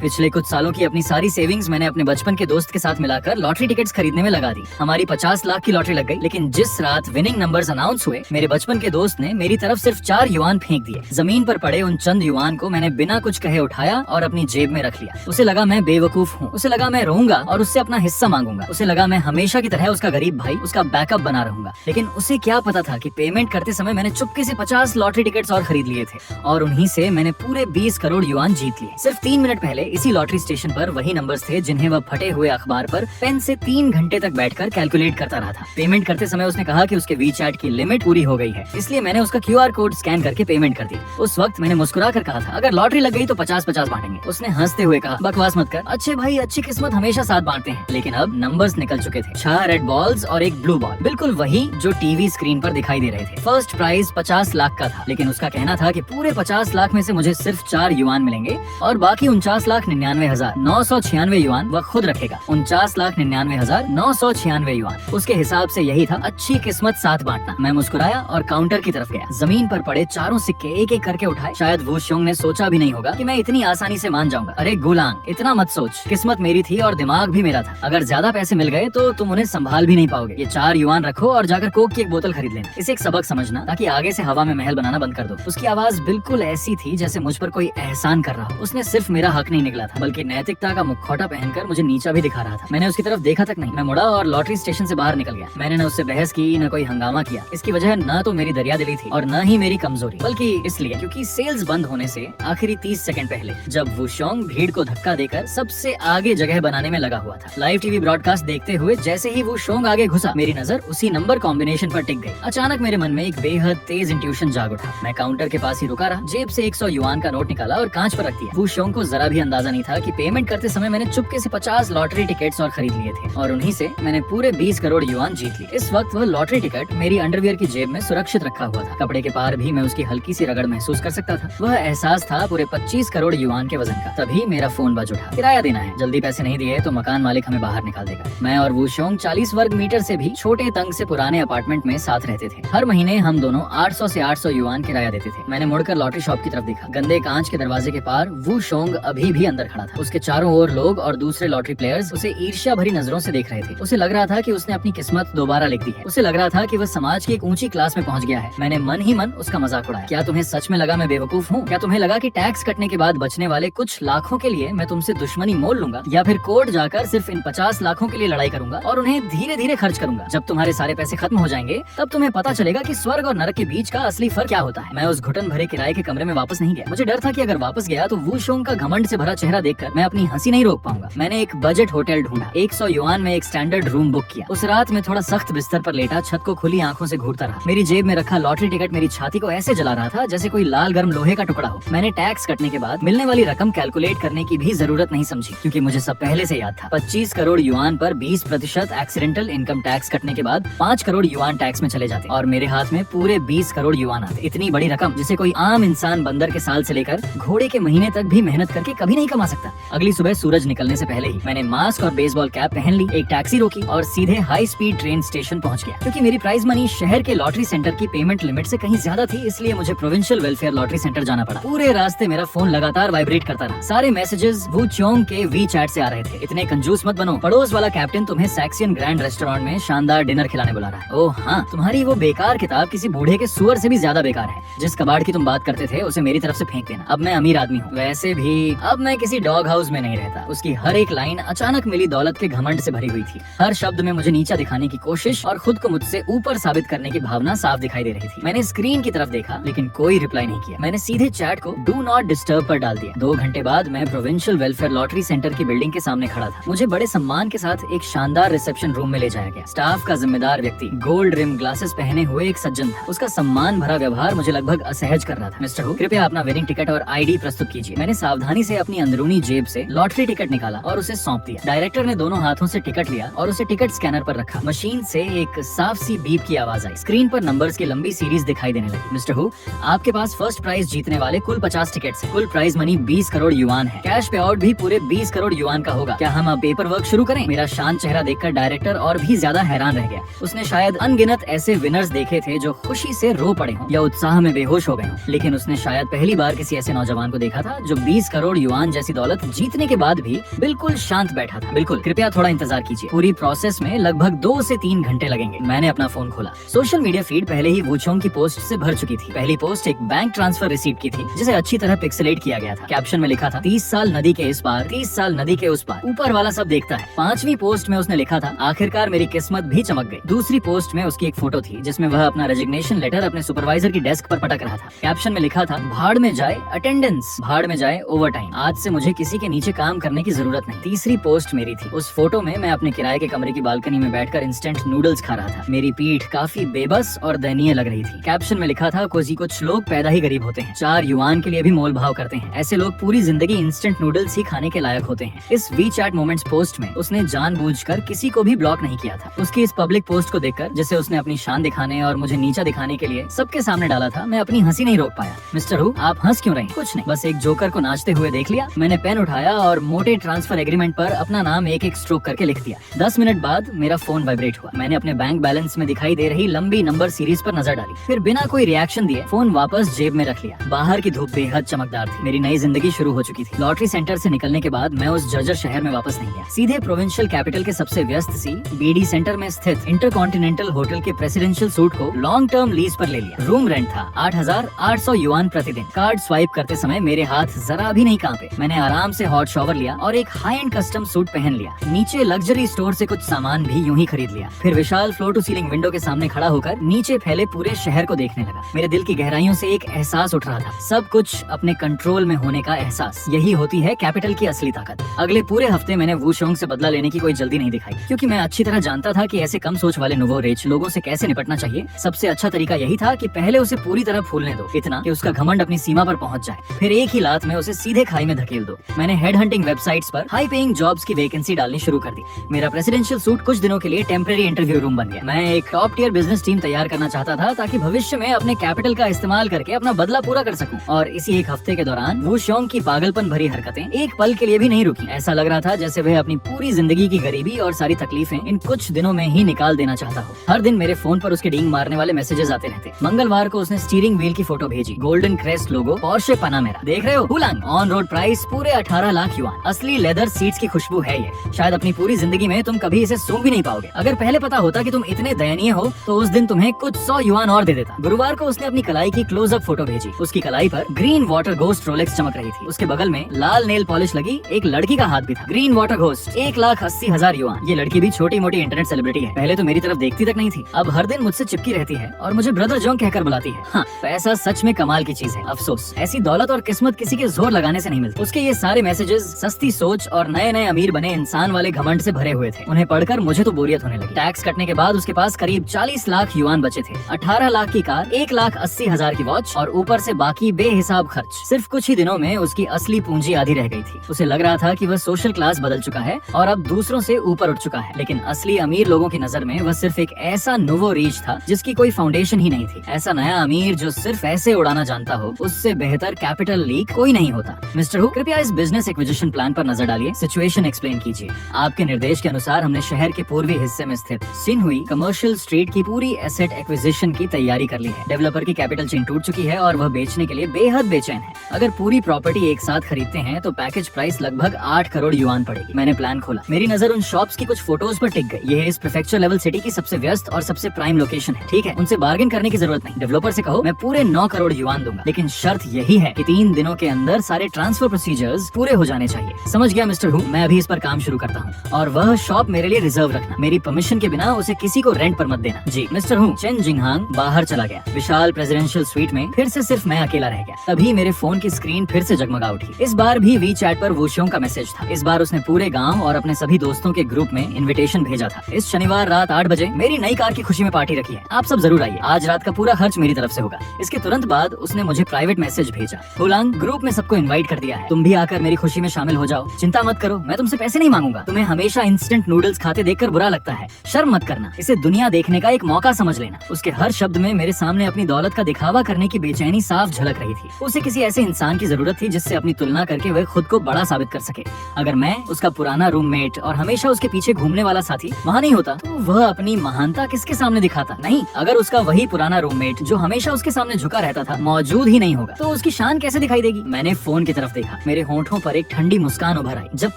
पिछले कुछ सालों की अपनी सारी सेविंग्स मैंने अपने बचपन के दोस्त के साथ मिलाकर लॉटरी टिकट्स खरीदने में लगा दी। हमारी 50 लाख की लॉटरी लग गई, लेकिन जिस रात विनिंग नंबर्स अनाउंस हुए, मेरे बचपन के दोस्त ने मेरी तरफ सिर्फ 4 युआन फेंक दिए। जमीन पर पड़े उन चंद युआन को मैंने बिना कुछ कहे उठाया और अपनी जेब में रख लिया। उसे लगा मैं बेवकूफ हूँ, उसे लगा मैं रोऊंगा और उससे अपना हिस्सा मांगूंगा, उसे लगा मैं हमेशा की तरह उसका गरीब भाई, उसका बैकअप बना रहूंगा। लेकिन उसे क्या पता था कि पेमेंट करते समय मैंने चुपके से 50 लॉटरी टिकट्स और खरीद लिए थे और उन्हीं से मैंने पूरे 20 करोड़ युआन जीत लिए। सिर्फ 3 मिनट पहले इसी लॉटरी स्टेशन पर वही नंबर्स थे जिन्हें वह फटे हुए अखबार पर पेन से 3 घंटे तक बैठकर कैलकुलेट करता रहा था। पेमेंट करते समय उसने कहा कि उसके वीचैट की लिमिट पूरी हो गई है, इसलिए मैंने उसका QR कोड स्कैन करके पेमेंट कर दी। उस वक्त मैंने मुस्कुरा कर कहा था, अगर लॉटरी लग गई तो 50-50 बांटेंगे। उसने हंसते हुए कहा, बकवास मत कर, अच्छे भाई अच्छी किस्मत हमेशा साथ बांटते हैं। लेकिन अब नंबर्स निकल चुके थे, 6 रेड बॉल्स और 1 ब्लू बॉल, बिल्कुल वही जो टीवी स्क्रीन पर दिखाई दे रहे थे। फर्स्ट प्राइज 50 लाख का था, लेकिन उसका कहना था कि पूरे 50 लाख में से मुझे सिर्फ 4 युआन मिलेंगे और बाकी 49,99,996 युआन वह खुद रखेगा। 49,99,996 युआन, उसके हिसाब से यही था अच्छी किस्मत साथ बांटना। मैं मुस्कुराया और काउंटर की तरफ गया। जमीन पर पड़े चारों सिक्के एक एक करके उठाए। शायद वू शोंग ने सोचा भी नहीं होगा कि मैं इतनी आसानी से मान जाऊंगा। अरे गुलाम, इतना मत सोच, किस्मत मेरी थी और दिमाग भी मेरा था। अगर ज्यादा पैसे मिल गए तो तुम उन्हें संभाल भी नहीं पाओगे। ये 4 युआन रखो और जाकर कोक की एक बोतल खरीद लेना। इसे एक सबक समझना ताकि आगे से हवा में महल बनाना बंद कर दो। उसकी आवाज बिल्कुल ऐसी थी जैसे मुझ पर कोई एहसान कर रहा हो। उसने सिर्फ मेरा हक नहीं निकला था, बल्कि नैतिकता का मुखौटा पहनकर मुझे नीचा भी दिखा रहा था। मैंने उसकी तरफ देखा तक नहीं, मैं मुड़ा और लॉटरी स्टेशन से बाहर निकल गया। मैंने न उससे बहस की, न कोई हंगामा किया। इसकी वजह न तो मेरी दरियादिली थी और न ही मेरी कमजोरी, बल्कि इसलिए क्योंकि सेल्स बंद होने से आखिरी 30 सेकंड पहले जब वू शोंग भीड़ को धक्का देकर सबसे आगे जगह बनाने में लगा हुआ था। लाइव टीवी ब्रॉडकास्ट देखते हुए जैसे ही वू शोंग आगे घुसा, मेरी नजर उसी नंबर कॉम्बिनेशन पर टिक गई। अचानक मेरे मन में एक बेहद तेज इंट्यूशन जाग उठा। मैं काउंटर के पास ही रुका रहा, जेब से 100 युआन का नोट निकाला और कांच पर रख दिया। वू शोंग को जरा भी अंदाजा नहीं था कि पेमेंट करते समय मैंने चुपके से 50 लॉटरी टिकट्स और खरीद लिए थे और उन्हीं से मैंने पूरे 20 करोड़ युआन जीत लिए। इस वक्त वह लॉटरी टिकट मेरी अंडरवियर की जेब में सुरक्षित रखा हुआ था। कपड़े के पार भी मैं उसकी हल्की सी रगड़ महसूस कर सकता था। वह एहसास था पूरे 25 करोड़ युआन के वजन का। तभी मेरा फोन बज उठा। किराया देना है, जल्दी पैसे नहीं दिए तो मकान मालिक हमें बाहर निकाल देगा। मैं और वू शोंग 40 वर्ग मीटर से भी छोटे तंग से पुराने अपार्टमेंट में साथ रहते थे। हर महीने हम दोनों 800 से 800 युआन किराया देते थे। मैंने मुड़कर लॉटरी शॉप की तरफ देखा। गंदे कांच के दरवाजे के पार वू शोंग अभी भी अंदर खड़ा था। उसके चारों ओर लोग और दूसरे लॉटरी प्लेयर्स उसे ईर्ष्या भरी नजरों से देख रहे थे। उसे लग रहा था कि उसने अपनी किस्मत दोबारा लिख दी है। उसे लग रहा था कि वह समाज की एक ऊंची क्लास में पहुंच गया है। मैंने मन ही मन उसका मजाक उड़ाया। क्या तुम्हें सच में लगा मैं बेवकूफ हूँ? क्या तुम्हें लगा कि टैक्स कटने के बाद बचने वाले कुछ लाखों के लिए मैं तुमसे दुश्मनी मोल लूंगा या फिर कोर्ट जाकर सिर्फ इन 50 लाखों के लिए लड़ाई करूंगा और उन्हें धीरे धीरे खर्च करूंगा? जब तुम्हारे सारे पैसे खत्म हो जाएंगे तब तुम्हें पता चलेगा कि स्वर्ग और नरक के बीच का असली फर्क क्या होता है। मैं उस घुटन भरे किराए के कमरे में वापस नहीं गया। मुझे डर था कि अगर वापस गया तो वू शोंग का घमंड से भरा चेहरा देखकर मैं अपनी हंसी नहीं रोक पाऊंगा। मैंने एक बजट होटल ढूंढा, 100 युआन में एक स्टैंडर्ड रूम बुक किया। उस रात में थोड़ा सख्त बिस्तर पर लेटा छत को खुली आंखों से घूरता रहा। मेरी जेब में रखा लॉटरी टिकट मेरी छाती को ऐसे जला रहा था जैसे कोई लाल गर्म लोहे का टुकड़ा हो। मैंने टैक्स कटने के बाद मिलने वाली रकम कैलकुलेट करने की भी जरूरत नहीं समझी, क्योंकि मुझे सब पहले से याद था। 25 करोड़ युआन पर 20% एक्सीडेंटल इनकम टैक्स कटने के बाद 5 करोड़ युआन टैक्स में चले जाते और मेरे हाथ में पूरे 20 करोड़ युआन आते। इतनी बड़ी रकम जिसे कोई आम इंसान बंदर के साल से लेकर घोड़े के महीने तक भी मेहनत करके कभी नहीं कमा सकता। अगली सुबह सूरज निकलने से पहले ही मैंने मास्क और बेसबॉल कैप पहन ली, एक टैक्सी रोकी और सीधे हाई स्पीड ट्रेन स्टेशन पहुंच गया। क्योंकि मेरी प्राइज मनी शहर के लॉटरी सेंटर की पेमेंट लिमिट से कहीं ज्यादा थी, इसलिए मुझे प्रोविंशियल वेलफेयर लॉटरी सेंटर जाना पड़ा। पूरे रास्ते मेरा फोन लगातार वाइब्रेट करता रहा। सारे मैसेजेस वू चोंग के वी चैट से आ रहे थे। इतने कंजूस मत बनो, पड़ोस वाला कैप्टन तुम्हें सैक्सियन ग्रैंड रेस्टोरेंट में शानदार डिनर खिलाने बुला रहा है। ओह हाँ, तुम्हारी वो बेकार किताब किसी बूढ़े के सुअर से भी ज्यादा बेकार है। जिस कबाड़ की तुम बात करते थे उसे मेरी तरफ से फेंक देना। अब मैं अमीर आदमी हूँ। वैसे भी अब मैं किसी डॉग हाउस में नहीं रहता। उसकी हर एक लाइन अचानक मिली दौलत के घमंड से भरी हुई थी। हर शब्द में मुझे नीचा दिखाने की कोशिश और खुद को मुझसे ऊपर साबित करने की भावना साफ दिखाई दे रही थी। मैंने स्क्रीन की तरफ देखा लेकिन कोई रिप्लाई नहीं किया। मैंने सीधे चैट को डू नॉट डिस्टर्ब पर डाल दिया। 2 घंटे बाद मैं प्रोविंशियल वेलफेयर लॉटरी सेंटर की बिल्डिंग के सामने खड़ा था। मुझे बड़े सम्मान के साथ एक शानदार रिसेप्शन रूम में ले जाया गया। स्टाफ का जिम्मेदार व्यक्ति गोल्ड रिम ग्लासेस पहने हुए एक सज्जन था। उसका सम्मान भरा व्यवहार मुझे लगभग असहज कर रहा था। मिस्टर हु, कृपया अपना विनिंग टिकट और ID प्रस्तुत कीजिए। मैंने सावधानी से अपनी अंदरूनी जेब से लॉटरी टिकट निकाला और उसे सौंप दिया। डायरेक्टर ने दोनों हाथों से टिकट लिया और उसे टिकट स्कैनर पर रखा। मशीन से एक साफ सी बीप की आवाज आई। स्क्रीन पर नंबर्स की लंबी सीरीज दिखाई देने लगी। मिस्टर हु, आपके पास फर्स्ट प्राइज जीतने वाले कुल 50 टिकट्स हैं। कुल प्राइज मनी 20 करोड़ युआन है। कैश पे आउट भी पूरे 20 करोड़ युआन का होगा। क्या हम अब पेपर वर्क शुरू करें? मेरा शांत चेहरा देखकर डायरेक्टर और भी ज्यादा हैरान रह गया। उसने शायद अनगिनत ऐसे विनर्स देखे थे जो खुशी से रो पड़े हों या उत्साह में बेहोश हो गए हों, लेकिन उसने शायद पहली बार किसी ऐसे नौजवान को देखा था जो 20 करोड़ युआन जैसी दौलत जीतने के बाद भी बिल्कुल शांत बैठा था। बिल्कुल, कृपया थोड़ा इंतजार कीजिए, पूरी प्रोसेस में लगभग 2 से 3 घंटे लगेंगे। मैंने अपना फोन खोला। सोशल मीडिया फीड पहले ही वूचोंग की पोस्ट से भर चुकी थी। पहली पोस्ट एक बैंक ट्रांसफर रिसीप्ट की थी, जिसे अच्छी तरह पिक्सेलेट किया गया था। कैप्शन में लिखा था 30 साल नदी के इस पार, 30 साल नदी के उस पार, ऊपर वाला सब देखता है। 5वीं पोस्ट में उसने लिखा था आखिरकार मेरी किस्मत भी चमक गई। दूसरी पोस्ट में उसकी एक फोटो थी, जिसमें वह अपना रेजिग्नेशन लेटर अपने सुपरवाइजर की डेस्क पर पटक रहा था। कैप्शन में लिखा था भाड़ में जाए अटेंडेंस, भाड़ में जाए ओवरटाइम, आज से मुझे किसी के नीचे काम करने की जरूरत नहीं। तीसरी पोस्ट मेरी थी। उस फोटो में मैं अपने किराए के कमरे की बालकनी में बैठकर इंस्टेंट नूडल्स खा रहा था। मेरी पीठ काफी बेबस और दयनीय लग रही थी। कैप्शन में लिखा था कुछ लोग पैदा ही गरीब होते हैं, 4 युआन के लिए भी मोल भाव करते हैं। ऐसे लोग पूरी जिंदगी इंस्टेंट नूडल्स ही खाने के लायक होते हैं। इस वी चैट मोमेंट्स पोस्ट में उसने जानबूझकर किसी को भी ब्लॉक नहीं किया था। उसकी इस पब्लिक पोस्ट को देखकर, जिसे उसने अपनी शान दिखाने और मुझे नीचा दिखाने के लिए सबके सामने डाला था, मैं अपनी हंसी नहीं रोक पाया। मिस्टर हु, आप हंस क्यों रहे? कुछ नहीं, बस एक जोकर को नाचते हुए देख लिया। मैंने पेन उठाया और मोटे ट्रांसफर एग्रीमेंट पर अपना नाम एक एक स्ट्रोक करके लिख दिया। 10 मिनट बाद मेरा फोन वाइब्रेट हुआ। मैंने अपने बैंक बैलेंस में दिखाई दे रही लंबी नंबर सीरीज पर नजर डाली, फिर बिना कोई रिएक्शन दिए फोन वापस जेब में रख लिया। बाहर की धूप बेहद चमकदार थी। मेरी नई जिंदगी शुरू हो चुकी थी। लॉटरी सेंटर से निकलने के बाद मैं उस जर्जर शहर में वापस नहीं गया। सीधे प्रोविंशियल कैपिटल के सबसे व्यस्त सी बीडी सेंटर में स्थित इंटरकॉन्टिनेंटल होटल के प्रेसिडेंशियल सूट को लॉन्ग टर्म लीज पर ले लिया। रूम रेंट था 8,800 युआन प्रतिदिन। कार्ड स्वाइप करते समय मेरे हाथ जरा भी नहीं कांपे। मैंने आराम से हॉट शॉवर लिया और एक हाई एंड कस्टम सूट पहन लिया। नीचे लग्जरी स्टोर से कुछ सामान भी यूं ही खरीद लिया। फिर विशाल फ्लोर टू सीलिंग विंडो के सामने खड़ा होकर नीचे फैले पूरे शहर को देखने लगा। मेरे दिल की गहराइयों से एक एहसास उठ रहा था, सब कुछ अपने कंट्रोल में होने का एहसास। यही होती है कैपिटल की असली ताकत। अगले पूरे हफ्ते मैंने वूशोंग से बदला लेने की कोई जल्दी नहीं दिखाई, क्योंकि मैं अच्छी तरह जानता था कि ऐसे कम सोच वाले नोवो रिच लोगों से कैसे निपटना चाहिए। सबसे अच्छा तरीका यही था कि पहले उसे पूरी तरह फूलने दो, इतना कि उसका घमंड अपनी सीमा पर पहुंच जाए, फिर एक ही लात में उसे सीधे खाई में धकेल दो। मैंने हेड हंटिंग वेबसाइट्स पर हाई पेइंग जॉब्स की वैकेंसी डालनी शुरू कर दी। मेरा प्रेसिडेंशियल सूट कुछ दिनों के लिए टेम्परेरी इंटरव्यू रूम बन गया। मैं एक टॉप टियर बिजनेस टीम तैयार करना चाहता था, ताकि भविष्य में अपने कैपिटल का इस्तेमाल करके अपना बदला पूरा कर सकूं। और इसी एक हफ्ते के दौरान वूशोंग की पागलपन भरी हरकतें एक पल के लिए भी नहीं रुकी। ऐसा लग रहा था जैसे वह अपनी पूरी जिंदगी की गरीबी और सारी तकलीफें इन कुछ दिनों में ही निकाल देना चाहता हो। हर दिन मेरे फोन पर उसके डींग मारने वाले मैसेजेस आते रहते। मंगलवार को उसने स्टीयरिंग व्हील की फोटो भेजी, गोल्डन क्रेस्ट लोगो, पोर्शे पनामेरा। देख रहे हो हुलांग, ऑन रोड प्राइस पूरे 18 लाख युआन, असली लेदर सीट्स की खुशबू है ये। शायद अपनी पूरी जिंदगी में तुम कभी इसे सूंघ भी नहीं पाओगे। अगर पहले पता होता कि तुम इतने दयनीय हो तो उस दिन तुम्हें कुछ 100 युआन और दे देता। गुरुवार को उसने अपनी कलाई की क्लोजअप फोटो भेजी। उसकी कलाई पर ग्रीन वाटर घोस्ट रोलेक्स चमक रही थी। उसके बगल में लाल नेल पॉलिश लगी एक लड़की का हाथ भी था। Green water ghost 1,80,000 yuan. ये लड़की भी छोटी मोटी इंटरनेट सेलिब्रिटी है। पहले तो मेरी तरफ देखती तक नहीं थी, अब हर दिन मुझसे चिपकी रहती है और मुझे ब्रदर जोंग कहकर बुलाती है। हाँ, पैसा सच में कमाल की चीज है। अफसोस, ऐसी दौलत और किस्मत किसी के जोर लगाने से नहीं मिलती। उसके ये सारे मैसेजेस सस्ती सोच और नए नए अमीर बने इंसान वाले घमंड से भरे हुए थे। उन्हें पढ़कर मुझे तो बोरियत होने लगी। टैक्स कटने के बाद उसके पास करीब 40 लाख युआन बचे थे। 18 लाख की कार, 1,80,000 की वॉच और ऊपर से बाकी बेहिसाब खर्च। सिर्फ कुछ ही दिनों में उसकी असली पूंजी आधी रह गई थी। उसे लग रहा था कि वह सोशल क्लास बदल चुका है और अब दूसरों से ऊपर उठ चुका है, लेकिन असली अमीर लोगों की नजर में वह सिर्फ एक ऐसा नोवो रीच था जिसकी कोई फाउंडेशन ही नहीं थी। ऐसा नया अमीर जो सिर्फ ऐसे उड़ाना जानता हो, उससे बेहतर कैपिटल लीक कोई नहीं होता। मिस्टर हु, कृपया इस बिजनेस एक्विजिशन प्लान पर नजर डालिए, सिचुएशन एक्सप्लेन कीजिए। आपके निर्देश के अनुसार हमने शहर के पूर्वी हिस्से में स्थित सिनहुई कमर्शियल स्ट्रीट की पूरी एसेट एक्विजिशन की तैयारी कर ली है। डेवलपर की कैपिटल चेन टूट चुकी है और वह बेचने के लिए बेहद बेचैन है। अगर पूरी प्रॉपर्टी एक साथ खरीदते हैं तो पैकेज प्राइस लगभग 8 करोड़ युआन पड़ेगी। मैंने प्लान खोला। मेरी नजर उन शॉप्स की कुछ फोटोज पर टिक गई। यह इस प्रेफेक्चर लेवल सिटी की सबसे व्यस्त और सबसे प्राइम लोकेशन है। ठीक है, उनसे बार्गेन करने की जरूरत नहीं। डेवलपर से कहो मैं पूरे 9 करोड़ युआन दूंगा, लेकिन शर्त यही है कि 3 दिनों के अंदर सारे ट्रांसफर प्रोसीजर्स पूरे हो जाने चाहिए। समझ गया मिस्टर हु, मैं अभी इस पर काम शुरू करता हूँ और वह शॉप मेरे लिए रिजर्व रखना। मेरी परमिशन के बिना उसे किसी को रेंट पर मत देना। जी मिस्टर हु। चेन जिंगहांग बाहर चला गया। विशाल प्रेसिडेंशियल स्वीट में फिर से सिर्फ मैं अकेला रह गया। तभी मेरे फोन की स्क्रीन फिर से जगमगा उठी। इस बार भी वी चैट पर वूशोंग का मैसेज था। इस बार उसने पूरे गांव और अपने सभी दोस्तों के ग्रुप में इनविटेशन भेजा था। इस शनिवार रात 8 बजे मेरी नई कार की खुशी में पार्टी रखी है, आप सब जरूर आइए। आज रात का पूरा खर्च मेरी तरफ से होगा। इसके तुरंत बाद उसने मुझे प्राइवेट मैसेज भेजा, हुलांग ग्रुप में सबको इनवाइट कर दिया है, तुम भी आकर मेरी खुशी में शामिल हो जाओ। चिंता मत करो, मैं तुमसे पैसे नहीं मांगूंगा। तुम्हें हमेशा इंस्टेंट नूडल्स खाते देखकर बुरा लगता है, शर्म मत करना, इसे दुनिया देखने का एक मौका समझ लेना। उसके हर शब्द में मेरे सामने अपनी दौलत का दिखावा करने की बेचैनी साफ झलक रही थी। उसे किसी ऐसे इंसान की जरूरत थी जिससे अपनी तुलना करके वह खुद को बड़ा साबित कर सके। अगर मैं उसका पुराना रूममेट और हमेशा उसके पीछे घूमने वाला साथी वहाँ नहीं होता तो वह अपनी महानता किसके सामने दिखाता? नहीं, अगर उसका वही पुराना रूममेट जो हमेशा उसके सामने झुका रहता था मौजूद ही नहीं होगा तो उसकी शान कैसे दिखाई देगी? मैंने फोन की तरफ देखा। मेरे होंठों पर एक ठंडी मुस्कान उभर आई। जब